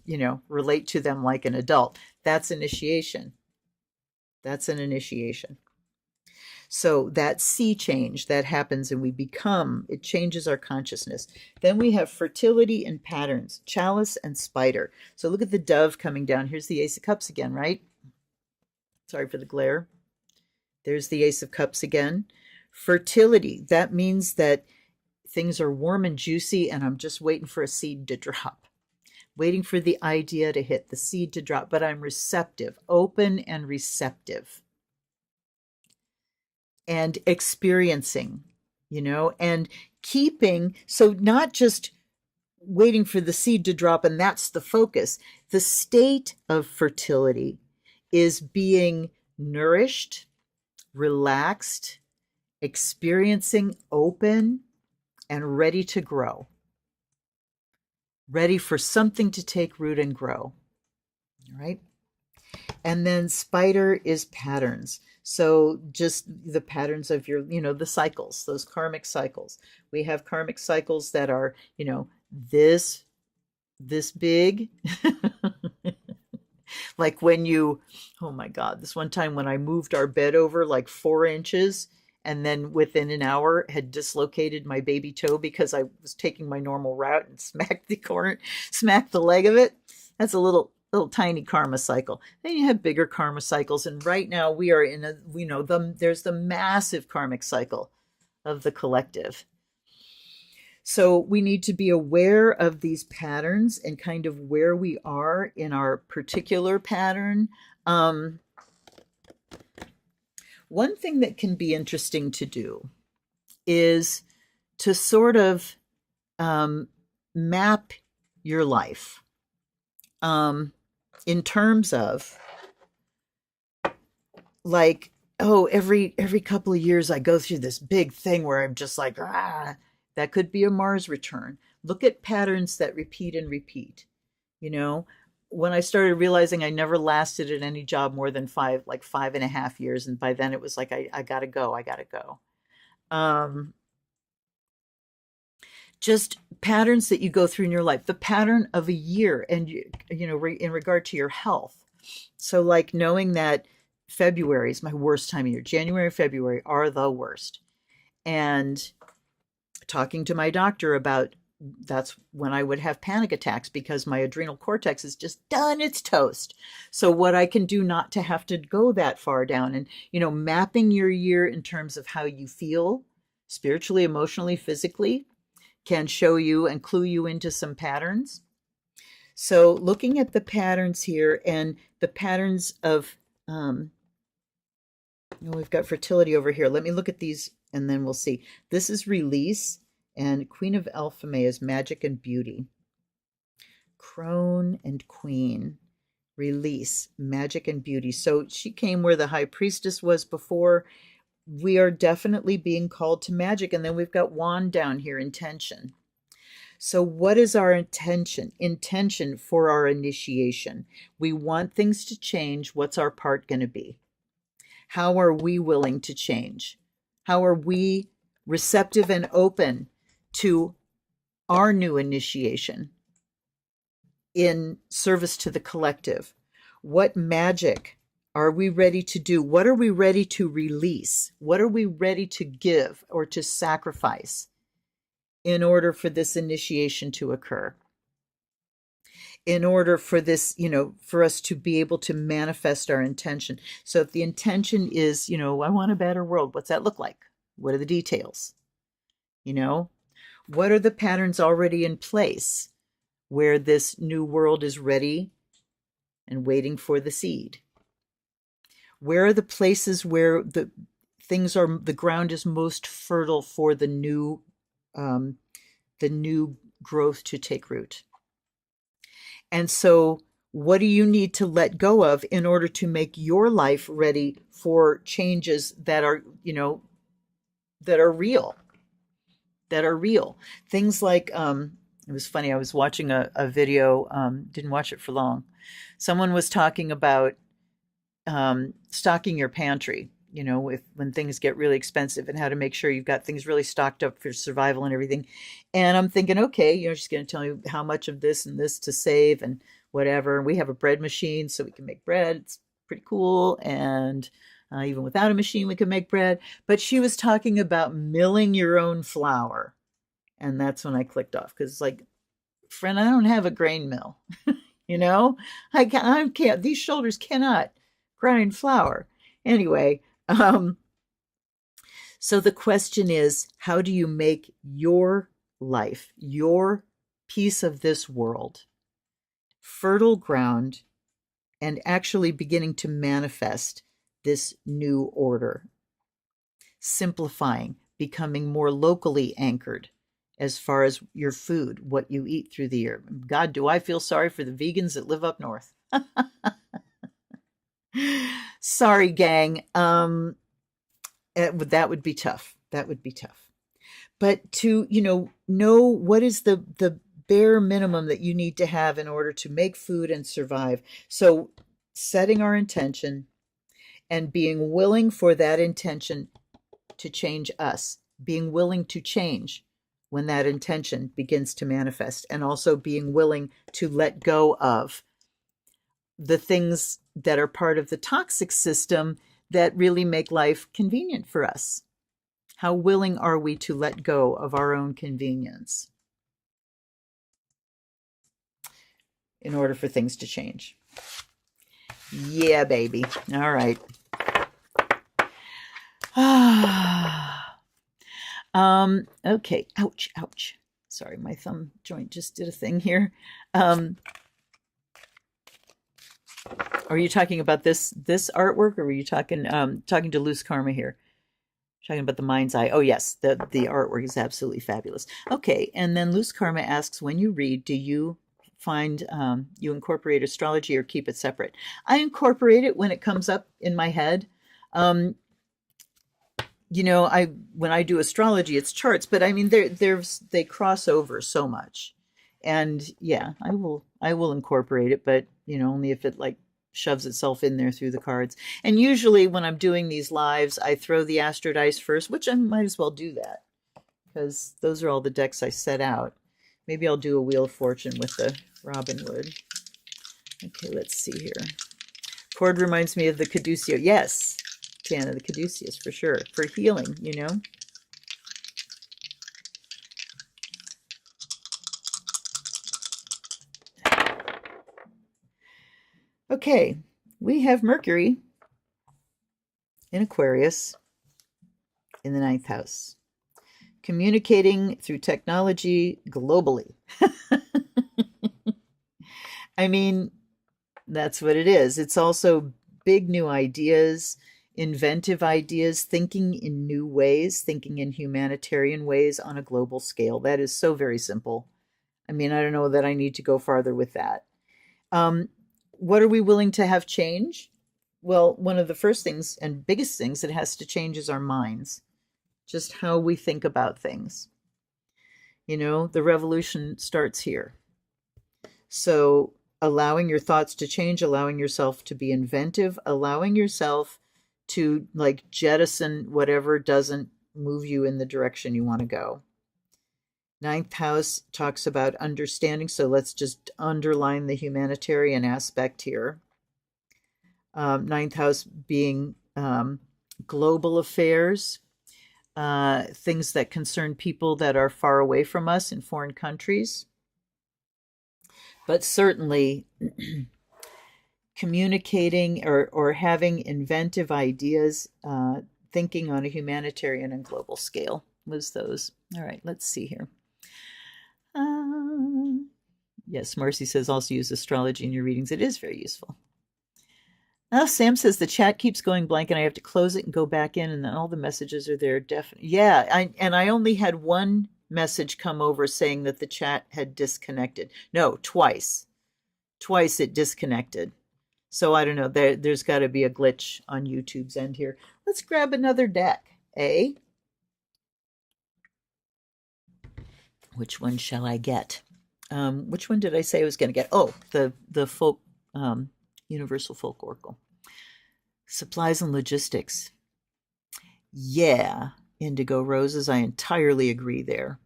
Speaker 1: relate to them like an adult. That's initiation. That's an initiation. So that sea change that happens and it changes our consciousness. Then we have fertility and patterns, chalice and spider. So look at the dove coming down. Here's the Ace of Cups again, right? Sorry for the glare. There's the Ace of Cups again. Fertility. That means that things are warm and juicy, and I'm just waiting for a seed to drop. Waiting for the idea to hit, the seed to drop, but I'm receptive, open and receptive. And experiencing, and keeping, so not just waiting for the seed to drop and that's the focus. The state of fertility is being nourished, relaxed, experiencing, open, and ready to grow. Ready for something to take root and grow. All right. And then spider is patterns. So just the patterns of your, the cycles, those karmic cycles. We have karmic cycles that are, this big. Like when you, oh my God, this one time when I moved our bed over like 4 inches and then within an hour had dislocated my baby toe because I was taking my normal route and smacked the leg of it. That's a little tiny karma cycle. Then you have bigger karma cycles. And right now we are in there's the massive karmic cycle of the collective. So we need to be aware of these patterns and kind of where we are in our particular pattern. One thing that can be interesting to do is to sort of map your life in terms of like, oh, every couple of years I go through this big thing where I'm just like, that could be a Mars return. Look at patterns that repeat and repeat. When I started realizing I never lasted at any job more than 5.5 years. And by then it was like, I gotta go. Just patterns that you go through in your life, the pattern of a year and, in regard to your health. So like knowing that February is my worst time of year. January and February are the worst. And talking to my doctor about that's when I would have panic attacks because my adrenal cortex is just done its toast. So what I can do not to have to go that far down and, mapping your year in terms of how you feel spiritually, emotionally, physically can show you and clue you into some patterns. So looking at the patterns here and the patterns of, we've got fertility over here. Let me look at these and then we'll see. This is release, and Queen of Alpha is magic and beauty. Crone and Queen, release, magic and beauty. So she came where the High Priestess was before. We are definitely being called to magic. And then we've got Wand down here, intention. So what is our intention? Intention for our initiation. We want things to change. What's our part going to be? How are we willing to change? How are we receptive and open to our new initiation in service to the collective? What magic are we ready to do? What are we ready to release? What are we ready to give or to sacrifice in order for this initiation to occur? In order for this, for us to be able to manifest our intention. So if the intention is, I want a better world, what's that look like? What are the details? What are the patterns already in place where this new world is ready and waiting for the seed? Where are the places where the ground is most fertile for the new growth to take root? And so what do you need to let go of in order to make your life ready for changes that are, that are real? Things like, it was funny, I was watching a video, didn't watch it for long. Someone was talking about stocking your pantry, when things get really expensive and how to make sure you've got things really stocked up for survival and everything. And I'm thinking, okay, she's going to tell you how much of this and this to save and whatever. We have a bread machine so we can make bread. It's pretty cool. And even without a machine, we can make bread. But she was talking about milling your own flour. And that's when I clicked off because it's like, friend, I don't have a grain mill. I can't, these shoulders cannot grind flour. Anyway, So the question is, how do you make your life, your piece of this world, fertile ground and actually beginning to manifest this new order? Simplifying, becoming more locally anchored as far as your food, what you eat through the year. God, do I feel sorry for the vegans that live up north. Sorry, gang. That would be tough. That would be tough. But to, know what is the bare minimum that you need to have in order to make food and survive. So setting our intention and being willing for that intention to change us, being willing to change when that intention begins to manifest, and also being willing to let go of the things that are part of the toxic system that really make life convenient for us. How willing are we to let go of our own convenience in order for things to change? Yeah, baby. All right. Okay. Ouch, ouch. Sorry, my thumb joint just did a thing here. Are you talking about this artwork, or were you talking to Loose Karma here? Talking about the mind's eye. Oh yes, the artwork is absolutely fabulous. Okay, and then Loose Karma asks, when you read, do you find you incorporate astrology or keep it separate? I incorporate it when it comes up in my head. When I do astrology, it's charts, but I mean they cross over so much. And yeah, I will incorporate it, but only if it like shoves itself in there through the cards. And usually when I'm doing these lives, I throw the Astro Dice first, which I might as well do that because those are all the decks I set out. Maybe I'll do a Wheel of Fortune with the Robin Hood. Okay, let's see here. Cord reminds me of the Caduceo. Yes, Tana, the Caduceus for sure. For healing, Okay, we have Mercury in Aquarius in the 9th house, communicating through technology globally. I mean, that's what it is. It's also big new ideas, inventive ideas, thinking in new ways, thinking in humanitarian ways on a global scale. That is so very simple. I mean, I don't know that I need to go farther with that. What are we willing to have change? Well, one of the first things and biggest things that has to change is our minds, just how we think about things. The revolution starts here. So allowing your thoughts to change, allowing yourself to be inventive, allowing yourself to like jettison whatever doesn't move you in the direction you want to go. 9th house talks about understanding, so let's just underline the humanitarian aspect here. 9th house being global affairs, things that concern people that are far away from us in foreign countries. But certainly communicating or having inventive ideas, thinking on a humanitarian and global scale was those. All right, let's see here. Yes, Marcy says also use astrology in your readings. It is very useful. Oh, Sam says the chat keeps going blank and I have to close it and go back in, and then all the messages are there. Definitely. Yeah, I only had one message come over saying that the chat had disconnected. No, twice. Twice it disconnected. So I don't know. There's got to be a glitch on YouTube's end here. Let's grab another deck. Which one shall I get? Which one did I say I was going to get? Oh, the folk, Universal Folk Oracle. Supplies and logistics. Yeah, Indigo Roses. I entirely agree there.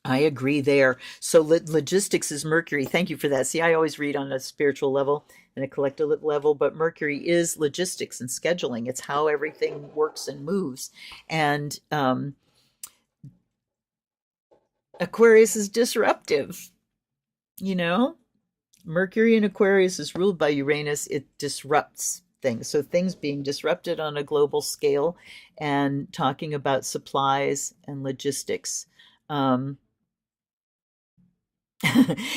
Speaker 1: I agree there. So logistics is Mercury. Thank you for that. See, I always read on a spiritual level and a collective level, but Mercury is logistics and scheduling. It's how everything works and moves. And Aquarius is disruptive. Mercury in Aquarius is ruled by Uranus. It disrupts. things. So things being disrupted on a global scale and talking about supplies and logistics. Um,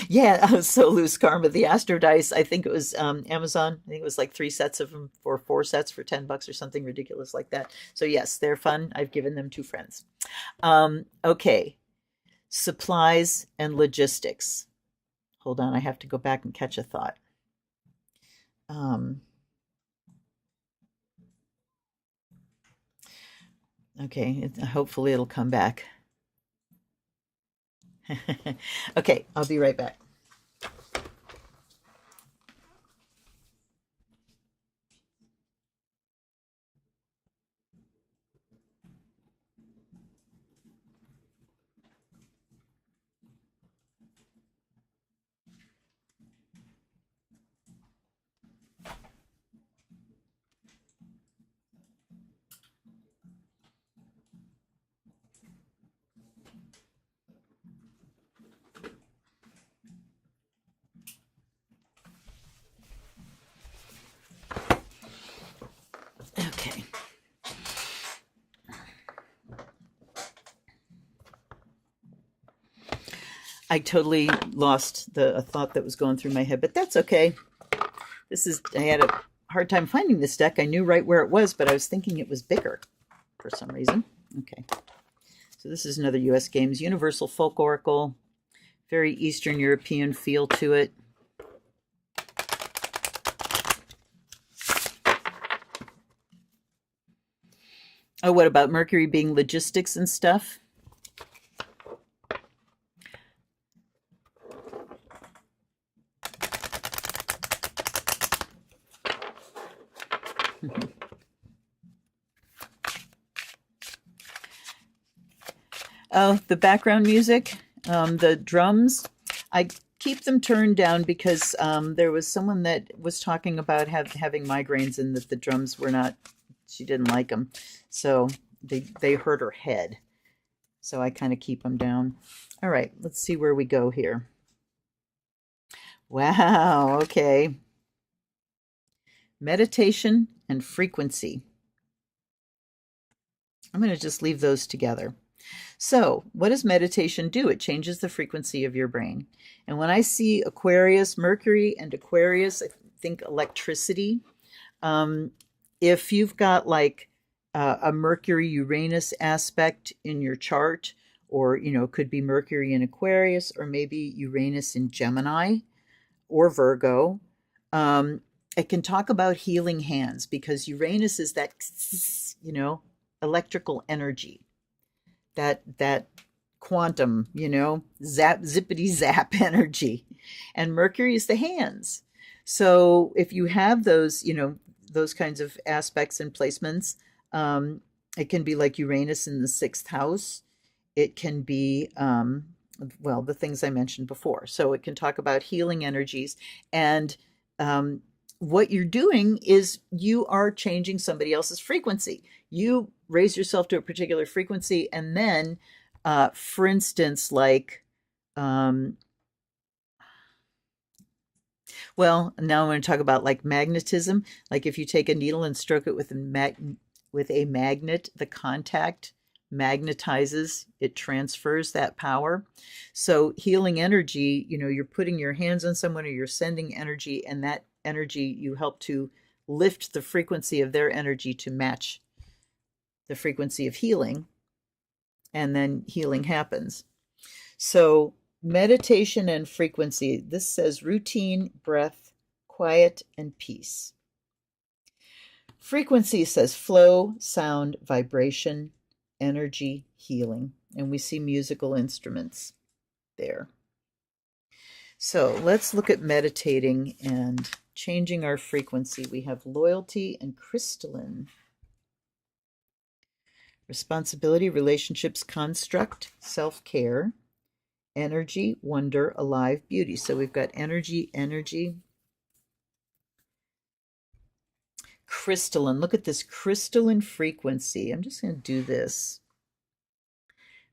Speaker 1: yeah, so loose karma. The Astro Dice, I think it was Amazon. I think it was like 3 sets of them for 4 sets for $10 or something ridiculous like that. So yes, they're fun. I've given them to friends. Okay, supplies and logistics. Hold on, I have to go back and catch a thought. Okay, hopefully it'll come back. Okay, I'll be right back. Okay. I totally lost the thought that was going through my head, but that's okay. I had a hard time finding this deck. I knew right where it was, but I was thinking it was bigger for some reason. Okay. So this is another U.S. Games Universal Folk Oracle. Very Eastern European feel to it. Oh, what about Mercury being logistics and stuff? Oh, the background music, the drums. I keep them turned down because there was someone that was talking about having migraines and that the drums were not, she didn't like them. So they hurt her head. So I kind of keep them down. All right, let's see where we go here. Wow, okay. Meditation and frequency. I'm going to just leave those together. So what does meditation do? It changes the frequency of your brain. And when I see Aquarius, Mercury and Aquarius, I think electricity. If you've got like a Mercury-Uranus aspect in your chart, or, it could be Mercury in Aquarius, or maybe Uranus in Gemini or Virgo, it can talk about healing hands because Uranus is that, electrical energy. That quantum, zap, zippity zap energy. And Mercury is the hands. So if you have those, those kinds of aspects and placements, it can be like Uranus in the 6th house. It can be, well, the things I mentioned before. So it can talk about healing energies. And what you're doing is you are changing somebody else's frequency. You raise yourself to a particular frequency, and then, for instance, like, well, now I'm going to talk about like magnetism. Like if you take a needle and stroke it with a magnet, the contact magnetizes, it transfers that power. So healing energy, you're putting your hands on someone or you're sending energy, and that energy, you help to lift the frequency of their energy to match the frequency of healing, and then healing happens. So meditation and frequency, this says routine, breath, quiet, and peace. Frequency says flow, sound, vibration, energy, healing, and we see musical instruments there. So let's look at meditating and changing our frequency. We have loyalty and crystalline. Responsibility, relationships, construct, self-care, energy, wonder, alive, beauty. So we've got energy, crystalline. Look at this crystalline frequency. I'm just going to do this.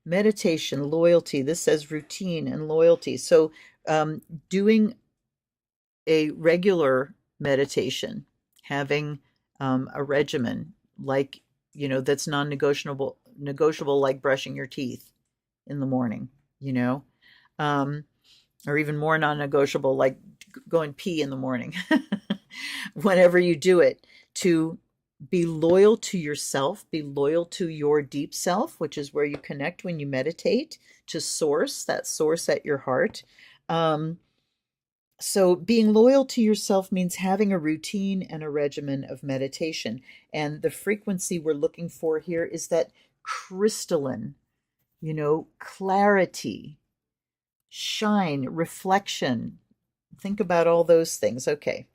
Speaker 1: Meditation, loyalty. This says routine and loyalty. So doing a regular meditation having a regimen, like, that's negotiable, like brushing your teeth in the morning, um, or even more non-negotiable, like going pee in the morning. Whenever you do it, to be loyal to yourself, be loyal to your deep self, which is where you connect when you meditate, to source, that source at your heart. So being loyal to yourself means having a routine and a regimen of meditation. And the frequency we're looking for here is that crystalline, clarity, shine, reflection. Think about all those things. Okay.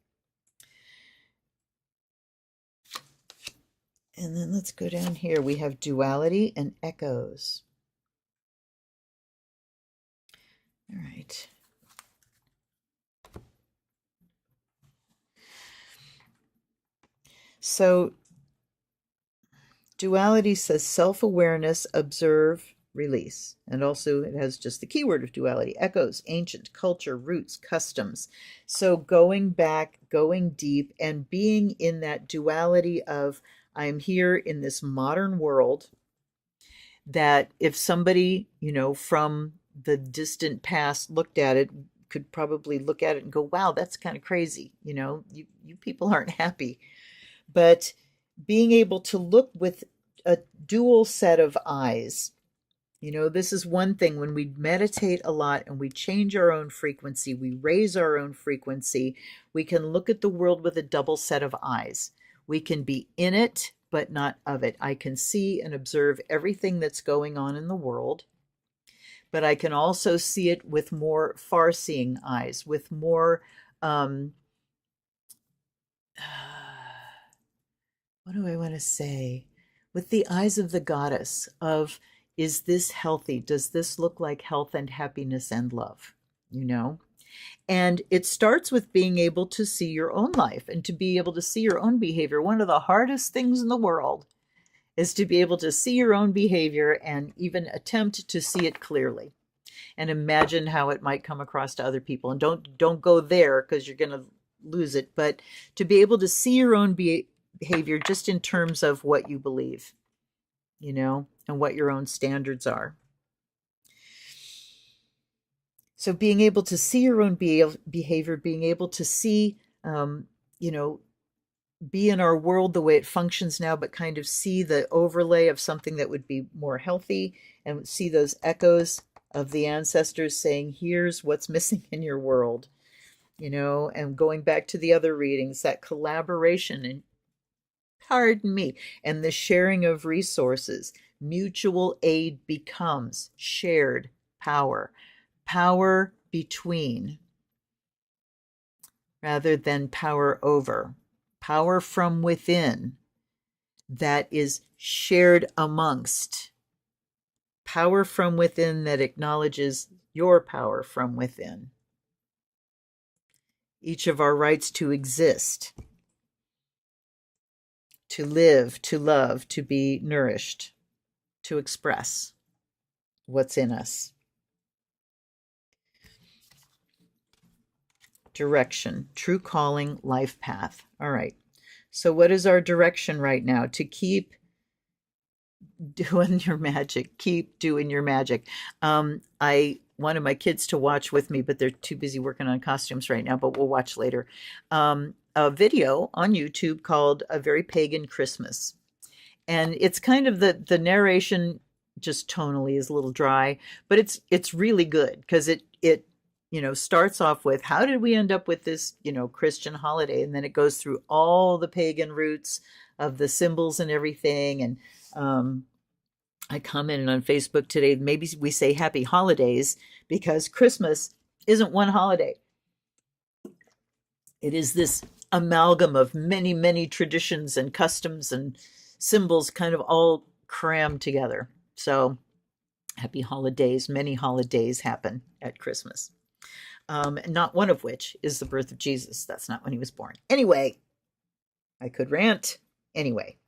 Speaker 1: And then let's go down here. We have duality and echoes. All right. So duality says self-awareness, observe, release. And also it has just the keyword of duality: echoes, ancient, culture, roots, customs. So going back, going deep, and being in that duality of, I'm here in this modern world, that if somebody, from the distant past looked at it, could probably look at it and go, wow, that's kind of crazy. You people aren't happy. But being able to look with a dual set of eyes, this is one thing. When we meditate a lot and we change our own frequency, we raise our own frequency, we can look at the world with a double set of eyes. We can be in it, but not of it. I can see and observe everything that's going on in the world, but I can also see it with more far-seeing eyes, with more, what do I want to say? With the eyes of the goddess of, is this healthy? Does this look like health and happiness and love? And it starts with being able to see your own life and to be able to see your own behavior. One of the hardest things in the world is to be able to see your own behavior and even attempt to see it clearly and imagine how it might come across to other people. And don't go there, because you're going to lose it. But to be able to see your own behavior just in terms of what you believe, and what your own standards are. So being able to see your own behavior, being able to see, be in our world the way it functions now, but kind of see the overlay of something that would be more healthy, and see those echoes of the ancestors saying, here's what's missing in your world, and going back to the other readings, that collaboration and, pardon me, and the sharing of resources. Mutual aid becomes shared power. Power between rather than power over. Power from within that is shared amongst. Power from within that acknowledges your power from within. Each of our rights to exist, to live, to love, to be nourished, to express what's in us. Direction, true calling, life path. All right. So what is our direction right now? To keep doing your magic. Keep doing your magic. I wanted my kids to watch with me, but they're too busy working on costumes right now, but we'll watch later. A video on YouTube called A Very Pagan Christmas. And it's kind of the narration, just tonally, is a little dry, but it's really good, because it starts off with, how did we end up with this, Christian holiday? And then it goes through all the pagan roots of the symbols and everything. And I commented on Facebook today, maybe we say happy holidays, because Christmas isn't one holiday. It is this amalgam of many, many traditions and customs and symbols kind of all crammed together. So happy holidays. Many holidays happen at Christmas. Not one of which is the birth of Jesus. That's not when he was born. Anyway, I could rant. Anyway,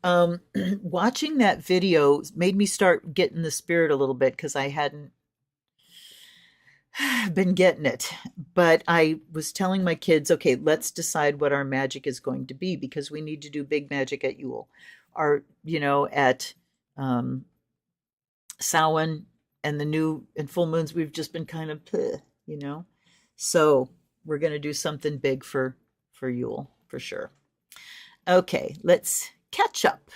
Speaker 1: watching that video made me start getting the spirit a little bit, because I hadn't been getting it. But I was telling my kids, okay, let's decide what our magic is going to be, because we need to do big magic at Yule. Our, at um, Samhain and the new and full moons, we've just been kind of, you know. So we're going to do something big for Yule for sure. Okay, let's catch up.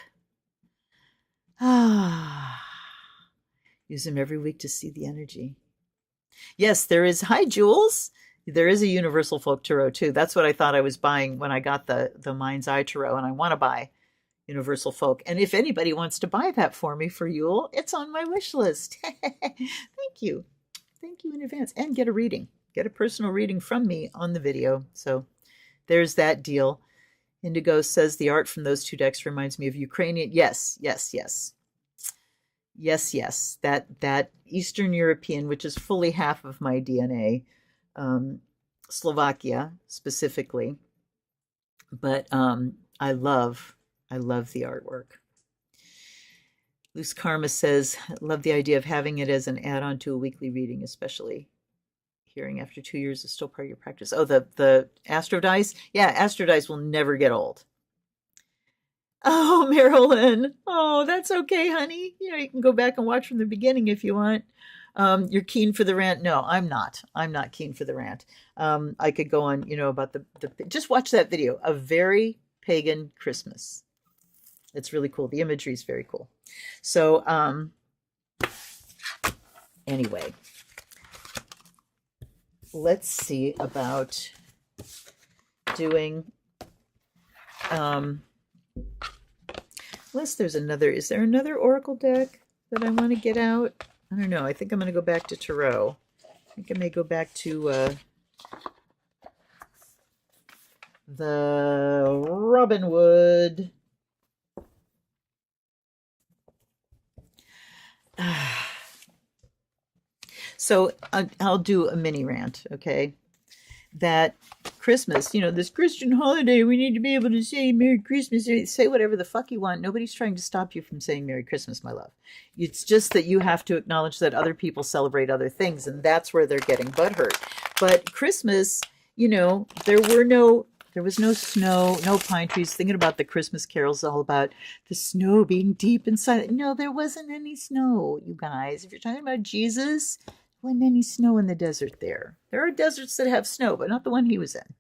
Speaker 1: Use them every week to see the energy. Yes, there is. Hi, Jules. There is a Universal Folk Tarot too. That's what I thought I was buying when I got the Mind's Eye Tarot, and I want to buy Universal Folk. And if anybody wants to buy that for me for Yule, it's on my wish list. Thank you. Thank you in advance. And get a reading. Get a personal reading from me on the video. So there's that deal. Indigo says the art from those two decks reminds me of Ukrainian. Yes, yes, yes. Yes, yes. That Eastern European, which is fully half of my DNA, Slovakia specifically. But I love the artwork. Loose Karma says, love the idea of having it as an add-on to a weekly reading, especially hearing after 2 years is still part of your practice. Oh, the Astro Dice? Yeah, Astro Dice will never get old. Oh, Marilyn. Oh, that's okay, honey. You can go back and watch from the beginning if you want. You're keen for the rant? No, I'm not. I'm not keen for the rant. I could go on, about the just watch that video, A Very Pagan Christmas. It's really cool. The imagery is very cool. So, anyway, let's see about doing, unless there's another, is there another Oracle deck that I want to get out? I don't know. I think I'm going to go back to Tarot. I think I may go back to the Robin Wood. So I'll do a mini rant, okay? That Christmas, this Christian holiday, we need to be able to say Merry Christmas. Say whatever the fuck you want. Nobody's trying to stop you from saying Merry Christmas, my love. It's just that you have to acknowledge that other people celebrate other things, and that's where they're getting butthurt. But Christmas, there was no snow, no pine trees. Thinking about the Christmas carols, all about the snow being deep inside. No, there wasn't any snow, you guys. If you're talking about Jesus, there wasn't any snow in the desert there. There are deserts that have snow, but not the one he was in.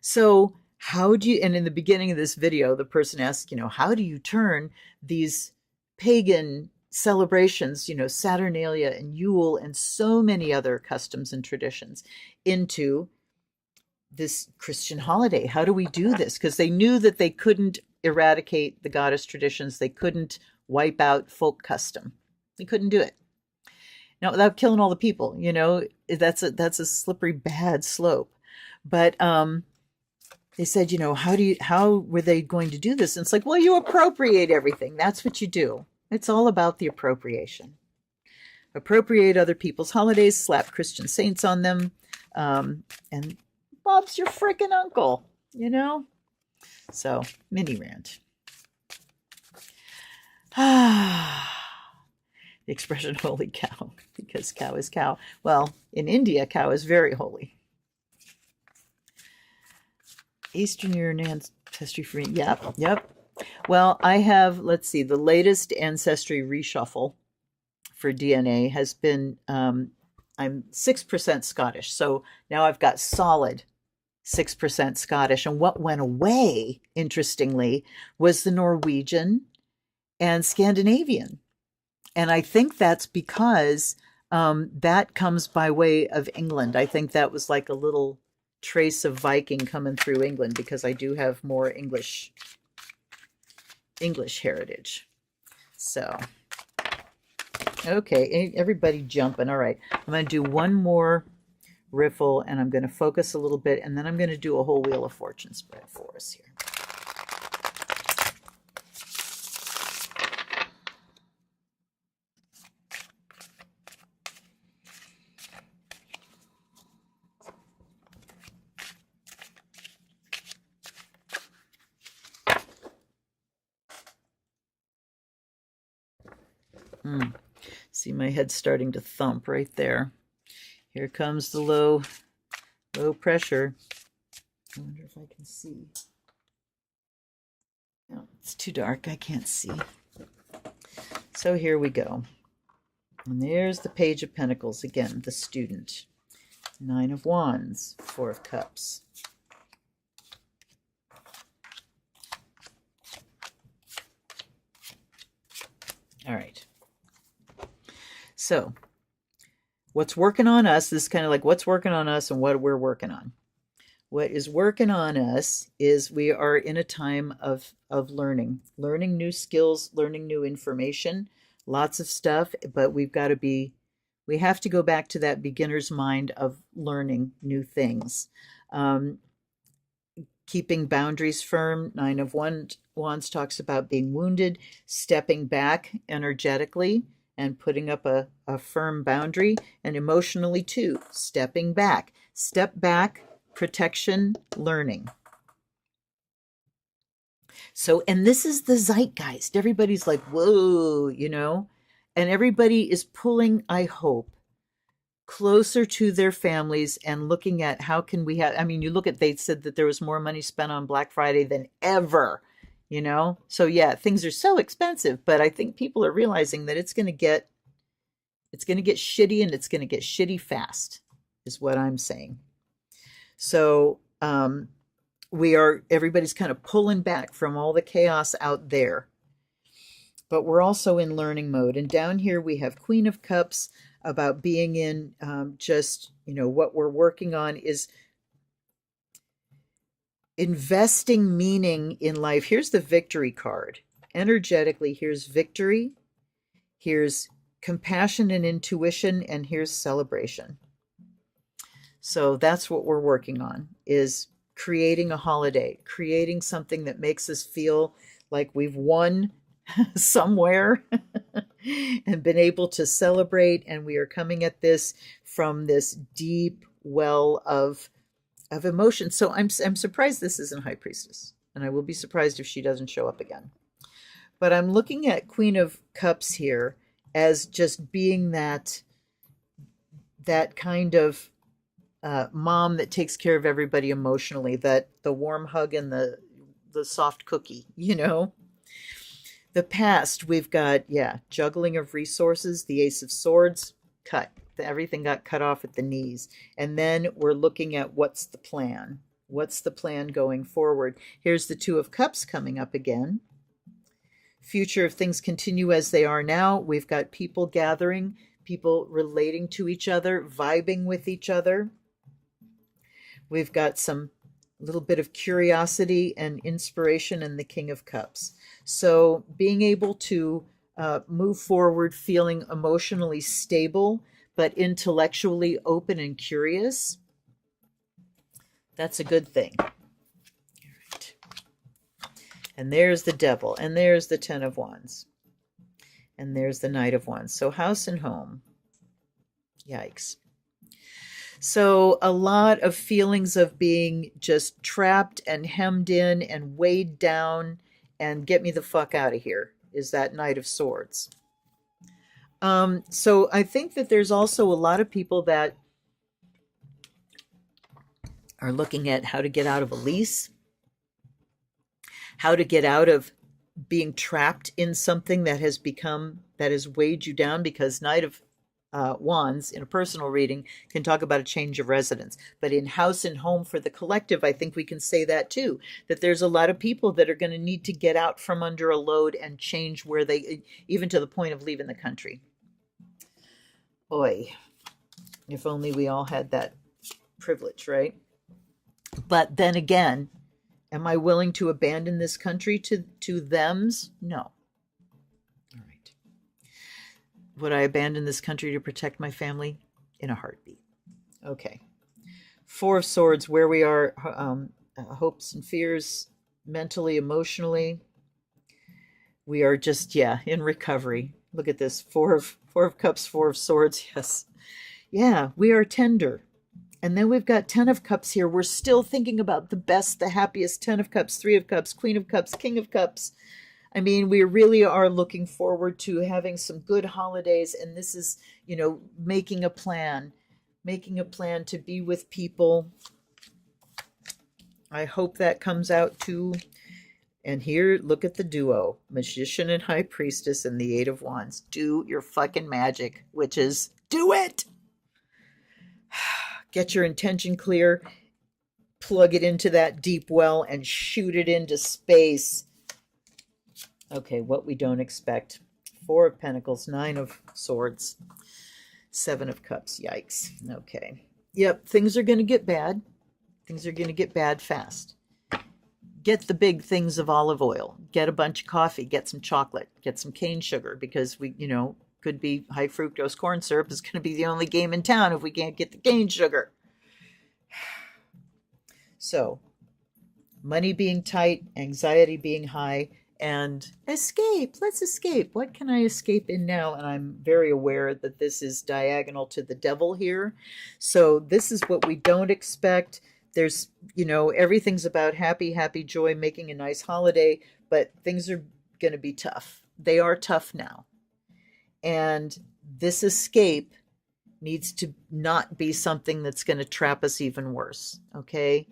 Speaker 1: So how do you, and in the beginning of this video, the person asks, how do you turn these pagan celebrations, Saturnalia and Yule and so many other customs and traditions into this Christian holiday? How do we do this? Because they knew that they couldn't eradicate the goddess traditions. They couldn't wipe out folk custom. They couldn't do it. Now, without killing all the people, that's a slippery, bad slope. But they said, how were they going to do this? And it's like, well, you appropriate everything. That's what you do. It's all about the appropriation. Appropriate other people's holidays, slap Christian saints on them, and Bob's your freaking uncle, So, mini rant. The expression holy cow, because cow is cow. Well, in India, cow is very holy. Eastern European ancestry for me. Yep. Well, I have, let's see, the latest ancestry reshuffle for DNA has been, I'm 6% Scottish. So now I've got solid 6% Scottish. And what went away, interestingly, was the Norwegian and Scandinavian. And I think that's because that comes by way of England. I think that was like a little trace of Viking coming through England, because I do have more English heritage. So, okay, everybody jumping. All right, I'm going to do one more riffle, and I'm going to focus a little bit, and then I'm going to do a whole Wheel of Fortune spread for us here. See, my head's starting to thump right there. Here comes the low pressure. I wonder if I can see. No, it's too dark. I can't see. So here we go. And there's the Page of Pentacles again, the student. Nine of Wands, Four of Cups. All right. So what's working on us, this is kind of like what's working on us and what we're working on. What is working on us is we are in a time of learning new skills, learning new information, lots of stuff, but we have to go back to that beginner's mind of learning new things. Keeping boundaries firm. Nine of Wands talks about being wounded, stepping back energetically and putting up a firm boundary, and emotionally too, stepping back. Step back, protection, learning. So, and this is the zeitgeist. Everybody's like, whoa, you know, and everybody is pulling, I hope, closer to their families and looking at how can we have, I mean, you look at, they said that there was more money spent on Black Friday than ever, you know? So yeah, things are so expensive, but I think people are realizing that it's going to get shitty, and it's going to get shitty fast is what I'm saying. So, everybody's kind of pulling back from all the chaos out there, but we're also in learning mode. And down here we have Queen of Cups, about being in just, you know, what we're working on is investing meaning in life. Here's the Victory card. Energetically, here's victory, here's compassion and intuition, and here's celebration. So that's what we're working on, is creating a holiday, creating something that makes us feel like we've won somewhere and been able to celebrate. And we are coming at this from this deep well of emotion. So I'm surprised this isn't High Priestess, and I will be surprised if she doesn't show up again. But I'm looking at Queen of Cups here as just being that kind of mom that takes care of everybody emotionally, that the warm hug and the soft cookie, you know. The past, we've got, juggling of resources, the Ace of Swords, cut. Everything got cut off at the knees. And then we're looking at what's the plan? What's the plan going forward? Here's the Two of Cups coming up again. Future, if things continue as they are now, we've got people gathering, people relating to each other, vibing with each other. We've got some little bit of curiosity and inspiration in the King of Cups. So being able to move forward feeling emotionally stable, but intellectually open and curious, that's a good thing. All right. And there's the Devil, and there's the Ten of Wands, and there's the Knight of Wands. So house and home. Yikes. So a lot of feelings of being just trapped and hemmed in and weighed down, and get me the fuck out of here is that Knight of Swords. So I think that there's also a lot of people that are looking at how to get out of a lease, how to get out of being trapped in something that has weighed you down, because Knight of Wands in a personal reading can talk about a change of residence, but in house and home for the collective, I think we can say that too, that there's a lot of people that are going to need to get out from under a load and change where they, even to the point of leaving the country. Boy, if only we all had that privilege, right? But then again, am I willing to abandon this country to thems? No. Would I abandon this country to protect my family? In a heartbeat. Okay. Four of Swords, where we are, hopes and fears, mentally, emotionally. We are just, in recovery. Look at this. Four of Cups, Four of Swords. Yes. Yeah, we are tender. And then we've got Ten of Cups here. We're still thinking about the best, the happiest. Ten of Cups, Three of Cups, Queen of Cups, King of Cups. I mean, we really are looking forward to having some good holidays, and this is, making a plan. making a plan to be with people. I hope that comes out too. And here, look at the duo, Magician and High Priestess and the Eight of Wands. Do your fucking magic, witches. Do it! Get your intention clear. Plug it into that deep well and shoot it into space. Okay, what we don't expect. 4 of Pentacles, 9 of Swords, 7 of Cups. Yikes. Okay. Yep, things are going to get bad. Things are going to get bad fast. Get the big things of olive oil. Get a bunch of coffee. Get some chocolate. Get some cane sugar, because we, could be high fructose corn syrup is going to be the only game in town if we can't get the cane sugar. So, money being tight, anxiety being high, and escape. Let's escape. What can I escape in now? And I'm very aware that this is diagonal to the devil here. So this is what we don't expect. There's, everything's about happy, happy, joy, making a nice holiday, but things are going to be tough. They are tough now. And this escape needs to not be something that's going to trap us even worse. Okay?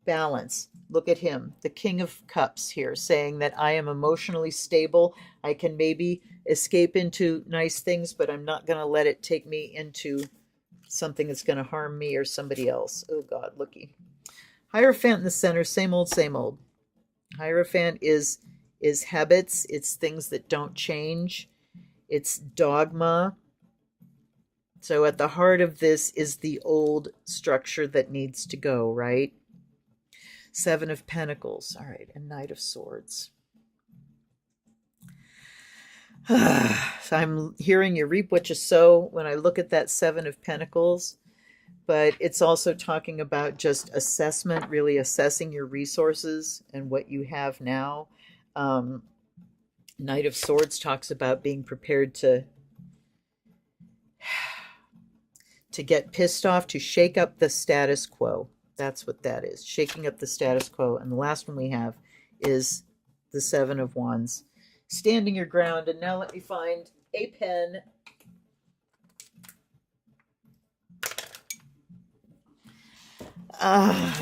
Speaker 1: Balance. Look at him, the King of Cups here, saying that I am emotionally stable. I can maybe escape into nice things, but I'm not going to let it take me into something that's going to harm me or somebody else. Oh God, looky. Hierophant in the center, same old, same old. Hierophant is habits. It's things that don't change. It's dogma. So at the heart of this is the old structure that needs to go, right? 7 of Pentacles. All right, and Knight of Swords. So I'm hearing you reap what you sow when I look at that 7 of Pentacles, but it's also talking about just assessment, really assessing your resources and what you have now. Knight of Swords talks about being prepared to get pissed off, to shake up the status quo. That's what that is, shaking up the status quo. And the last one we have is the 7 of Wands. Standing your ground. And now let me find a pen.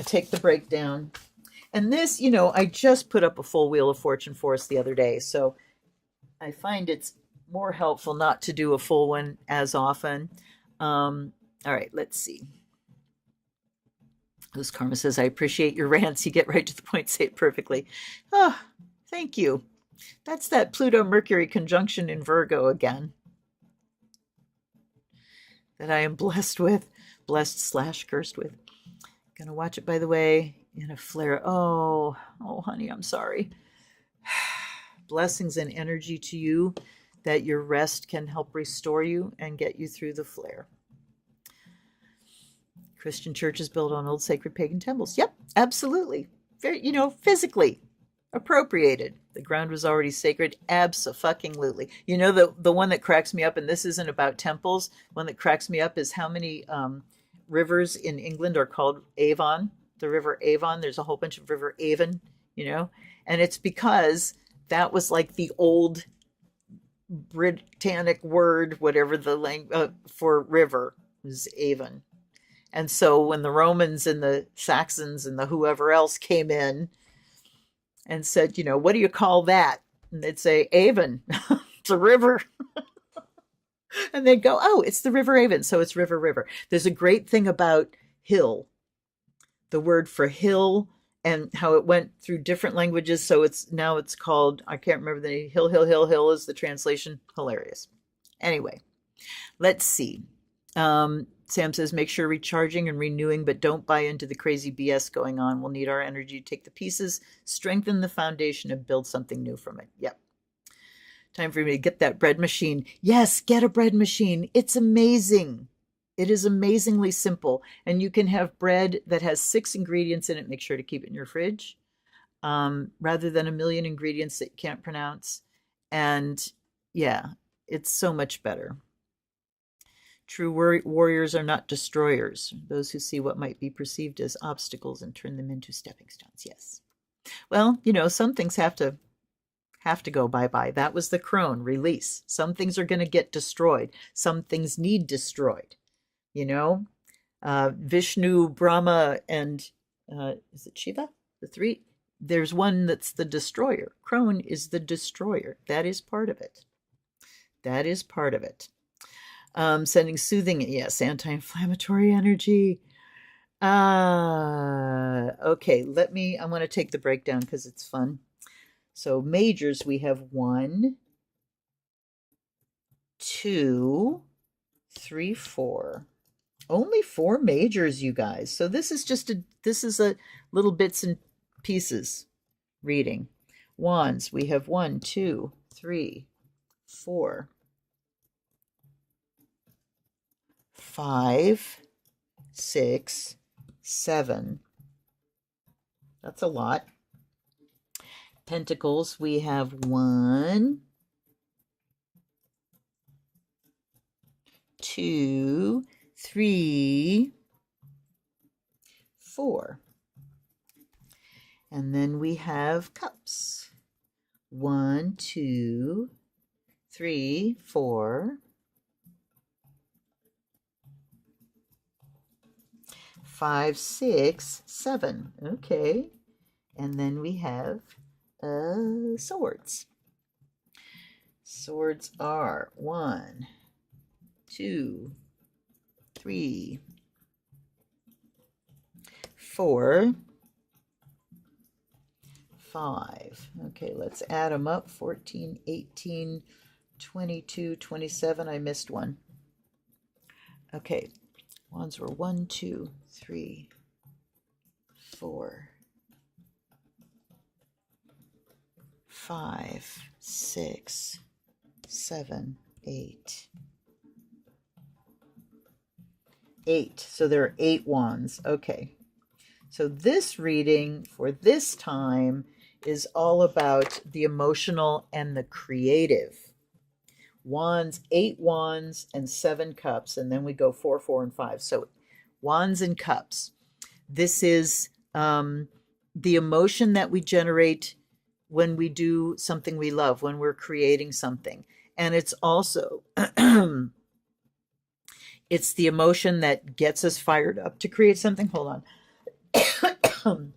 Speaker 1: Take the breakdown. And this, I just put up a full Wheel of Fortune for us the other day. So I find it's more helpful not to do a full one as often. All right, let's see. Who's Karma says, I appreciate your rants. You get right to the point, say it perfectly. Oh, thank you. That's that Pluto-Mercury conjunction in Virgo again that I am blessed with, blessed/cursed with. Gonna watch it, by the way, in a flare. Oh, honey, I'm sorry. Blessings and energy to you, that your rest can help restore you and get you through the flare. Christian churches built on old sacred pagan temples. Yep, absolutely. Very, physically appropriated. The ground was already sacred. Abso-fucking-lutely. The one that cracks me up, and this isn't about temples, one that cracks me up is how many rivers in England are called Avon. The River Avon. There's a whole bunch of River Avon, and it's because that was like the old Britannic word, whatever the language for river was, Avon. And so when the Romans and the Saxons and the whoever else came in and said, what do you call that? And they'd say, Avon. It's a river. And they'd go, oh, it's the River Avon. So it's river. There's a great thing about hill, the word for hill, and how it went through different languages. So it's called, I can't remember the name, hill is the translation. Hilarious. Anyway, let's see. Sam says, make sure recharging and renewing, but don't buy into the crazy BS going on. We'll need our energy to take the pieces, strengthen the foundation, and build something new from it. Yep. Time for me to get that bread machine. Yes, get a bread machine. It's amazing. It is amazingly simple. And you can have bread that has 6 ingredients in it. Make sure to keep it in your fridge, rather than a million ingredients that you can't pronounce. And yeah, it's so much better. True warriors are not destroyers, those who see what might be perceived as obstacles and turn them into stepping stones. Yes. Well, some things have to go bye-bye. That was the crone, release. Some things are going to get destroyed. Some things need destroyed. you know, Vishnu, Brahma, and is it Shiva? The three. There's one that's the destroyer. Crone is the destroyer. That is part of it. That is part of it. Sending soothing, yes, anti-inflammatory energy. Okay, I want to take the breakdown because it's fun. So majors, we have 1, 2, 3, 4. Only 4 majors, you guys. So this is a little bits and pieces reading. Wands, we have 1, 2, 3, 4, 5, 6, 7. That's a lot. Pentacles, we have 1, 2, 3, 4. And then we have cups. 1, 2, 3, 4, 5, 6, 7. Okay. And then we have swords. Swords are 1, 2, 3, 4, 5. Okay, let's add them up. 14, 18, 22, 27. I missed one. Okay, wands were 1, 2, 3, 4, 5, 6, 7, 8. 8. So there are 8 wands. Okay. So this reading for this time is all about the emotional and the creative. Wands, 8 wands and 7 cups, and then we go 4, 4, and 5. So wands and cups. This is the emotion that we generate when we do something we love, when we're creating something. And it's also it's the emotion that gets us fired up to create something. Hold on.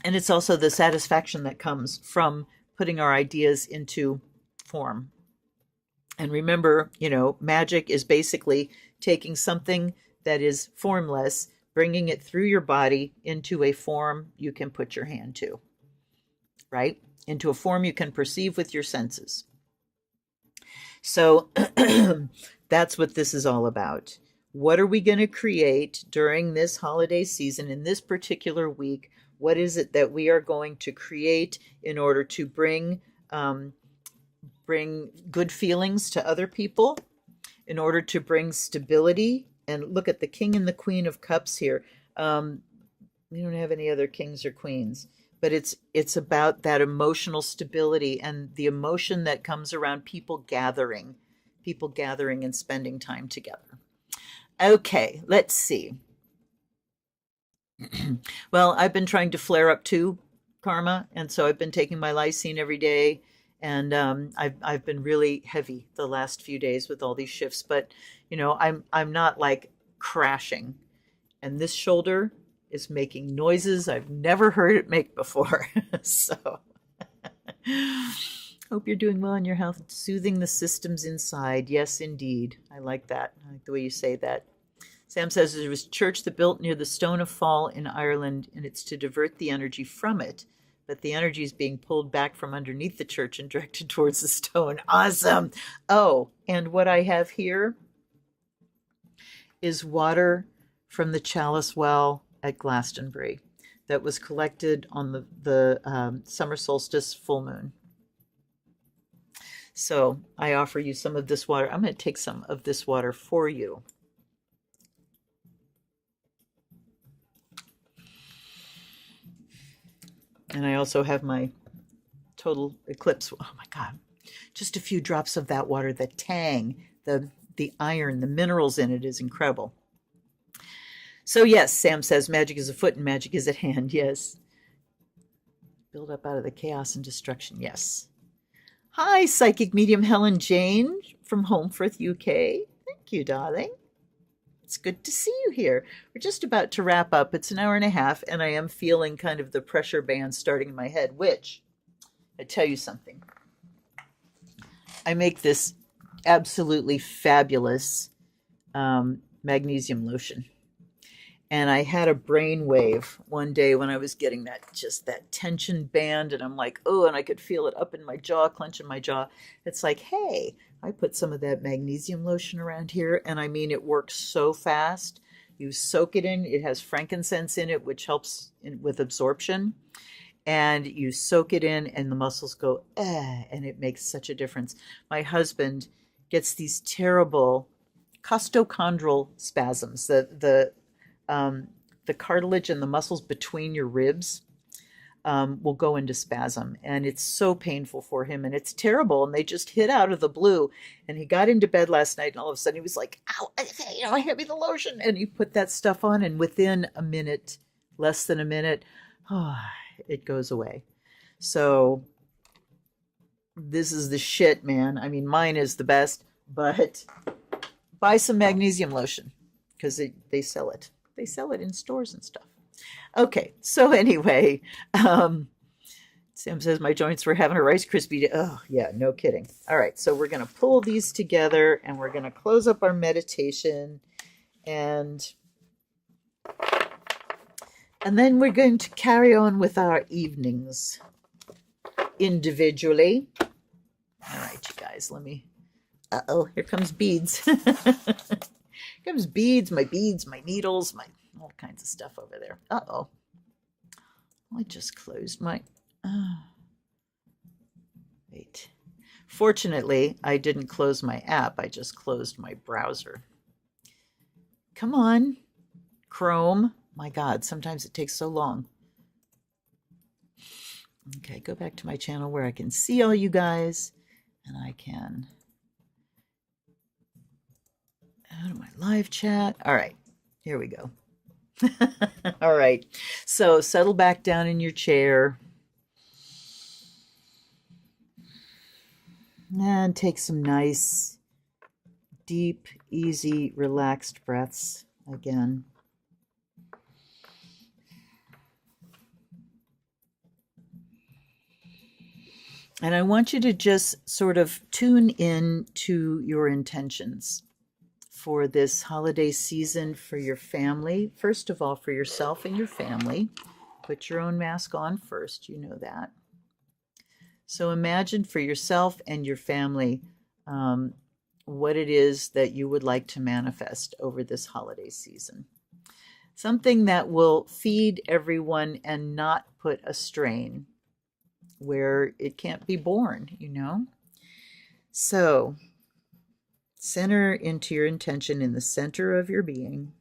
Speaker 1: And it's also the satisfaction that comes from putting our ideas into form. And remember, magic is basically taking something that is formless, bringing it through your body into a form you can put your hand to, right? Into a form you can perceive with your senses. So that's what this is all about. What are we going to create during this holiday season in this particular week? What is it that we are going to create in order to bring good feelings to other people, in order to bring stability? And look at the King and the Queen of Cups here. We don't have any other kings or queens, but it's about that emotional stability and the emotion that comes around people gathering and spending time together. Okay, let's see. Well, I've been trying to flare up too, Karma, and so I've been taking my lysine every day, and I've been really heavy the last few days with all these shifts. But I'm not like crashing, and this shoulder is making noises I've never heard it make before. So hope you're doing well in your health. Soothing the systems inside. Yes, indeed. I like that. I like the way you say that. Sam says there was a church that built near the Stone of Fall in Ireland, and it's to divert the energy from it. But the energy is being pulled back from underneath the church and directed towards the stone. Awesome. Oh, and what I have here is water from the Chalice Well at Glastonbury that was collected on the summer solstice full moon. So I offer you some of this water. I'm going to take some of this water for you. And I also have my total eclipse. Oh my God. Just a few drops of that water, the tang, the iron, the minerals in it is incredible. So yes, Sam says magic is afoot and magic is at hand. Yes. Build up out of the chaos and destruction. Yes. Hi, Psychic Medium Helen Jane from Holmfirth, UK. Thank you, darling. It's good to see you here. We're just about to wrap up. It's an hour and a half, and I am feeling kind of the pressure band starting in my head, which, I tell you something. I make this absolutely fabulous magnesium lotion. And I had a brain wave one day when I was getting that tension band, and I'm like, oh, and I could feel it up in my jaw, clenching my jaw. It's like, hey, I put some of that magnesium lotion around here, and I mean, it works so fast. You soak it in, it has frankincense in it, which helps with absorption. And you soak it in, and the muscles go, and it makes such a difference. My husband gets these terrible costochondral spasms, the cartilage and the muscles between your ribs will go into spasm, and it's so painful for him, and it's terrible, and they just hit out of the blue. And he got into bed last night, and all of a sudden he was like, ow, hand me the lotion. And he put that stuff on, and within a minute, less than a minute, it goes away. So this is the shit, man. I mean, mine is the best, but buy some magnesium lotion, because they sell it. They sell it in stores and stuff. Okay, so anyway, Sam says my joints were having a Rice Krispie day. Oh, yeah, no kidding. All right, so we're going to pull these together, and we're going to close up our meditation, and then we're going to carry on with our evenings individually. All right, you guys, let me... Uh-oh, here comes beads. Comes beads, my needles, my all kinds of stuff over there. Uh-oh. I just closed my... Wait. Fortunately, I didn't close my app. I just closed my browser. Come on, Chrome. My God, sometimes it takes so long. Okay, go back to my channel where I can see all you guys, and I can... Out of my live chat. All right, here we go. All right, so settle back down in your chair and take some nice, deep, easy, relaxed breaths again. And I want you to just sort of tune in to your intentions for this holiday season, for your family. First of all, for yourself and your family. Put your own mask on first, you know that. So imagine for yourself and your family what it is that you would like to manifest over this holiday season. Something that will feed everyone and not put a strain where it can't be born, you know? So center into your intention in the center of your being.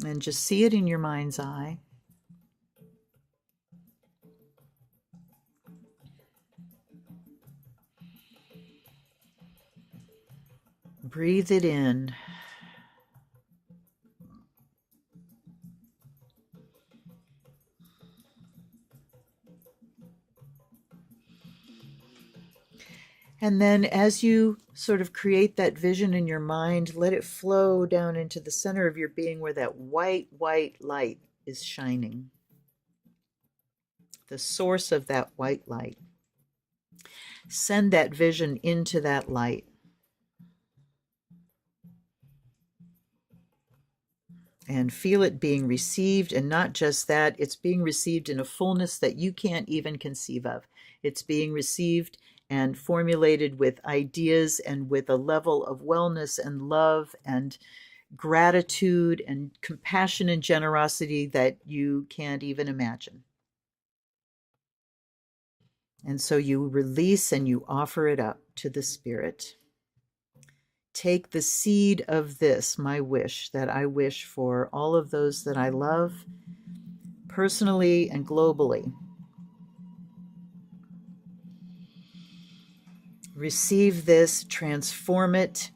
Speaker 1: And just see it in your mind's eye. Breathe it in. And then as you sort of create that vision in your mind, let it flow down into the center of your being where that white light is shining. The source of that white light. Send that vision into that light. And feel it being received, and not just that, it's being received in a fullness that you can't even conceive of. It's being received and formulated with ideas and with a level of wellness and love and gratitude and compassion and generosity that you can't even imagine. And so you release and you offer it up to the Spirit. Take the seed of this, my wish, that I wish for all of those that I love, personally and globally. Receive this, transform it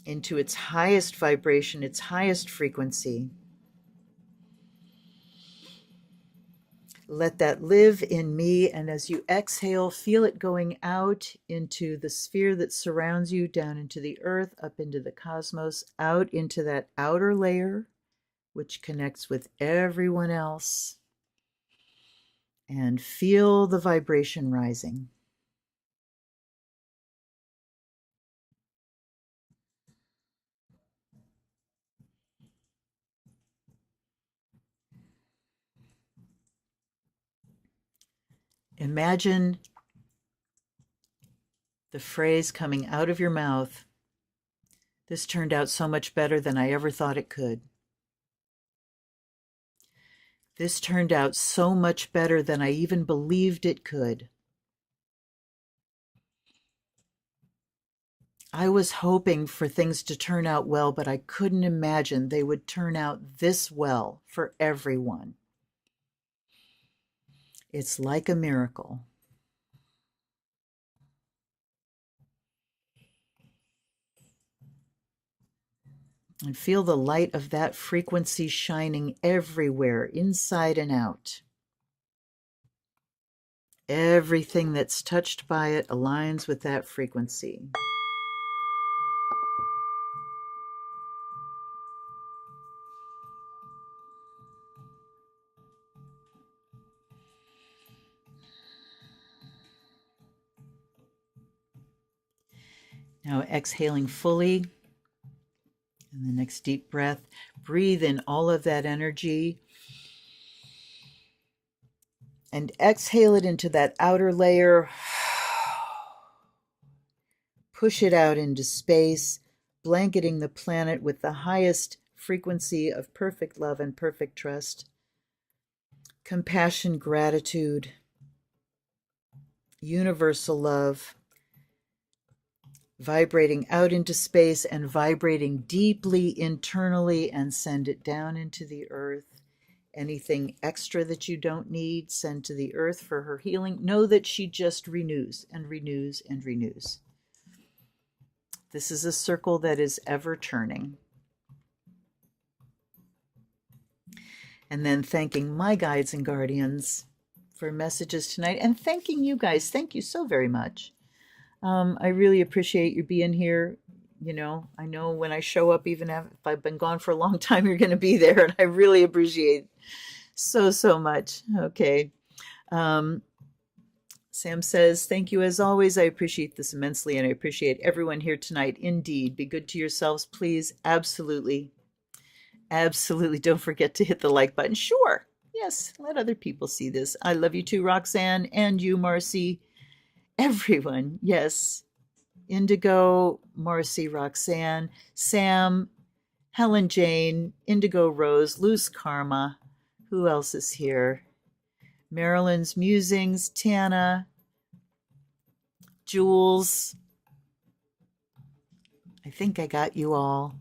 Speaker 1: into its highest vibration, its highest frequency. Let that live in me. And as you exhale, feel it going out into the sphere that surrounds you, down into the earth, up into the cosmos, out into that outer layer, which connects with everyone else. And feel the vibration rising. Imagine the phrase coming out of your mouth, "This turned out so much better than I ever thought it could. This turned out so much better than I even believed it could. I was hoping for things to turn out well, but I couldn't imagine they would turn out this well for everyone. It's like a miracle." And feel the light of that frequency shining everywhere, inside and out. Everything that's touched by it aligns with that frequency. Now exhaling fully. And the next deep breath, breathe in all of that energy and exhale it into that outer layer. Push it out into space, blanketing the planet with the highest frequency of perfect love and perfect trust, compassion, gratitude, universal love, vibrating out into space and vibrating deeply internally, and send it down into the earth. Anything extra that you don't need, send to the earth for her healing. Know that she just renews and renews and renews. This is a circle that is ever churning. And then thanking my guides and guardians for messages tonight, and thanking you guys. Thank you so very much. I really appreciate you being here. You know, I know when I show up, even if I've been gone for a long time, you're going to be there, and I really appreciate so much. Okay. Sam says, thank you as always. I appreciate this immensely, and I appreciate everyone here tonight. Indeed, be good to yourselves, please. Absolutely. Absolutely. Don't forget to hit the like button. Sure. Yes. Let other people see this. I love you too, Roxanne, and you, Marcy. Everyone. Yes. Indigo, Marcy, Roxanne, Sam, Helen Jane, Indigo Rose, Loose Karma. Who else is here? Marilyn's Musings, Tana, Jules. I think I got you all.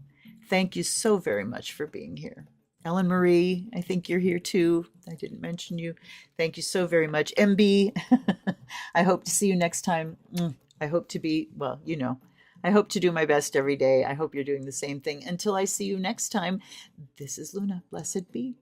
Speaker 1: Thank you so very much for being here. Ellen Marie, I think you're here too. I didn't mention you. Thank you so very much. MB, I hope to see you next time. I hope to be, well, you know, I hope to do my best every day. I hope you're doing the same thing. Until I see you next time, this is Luna. Blessed be.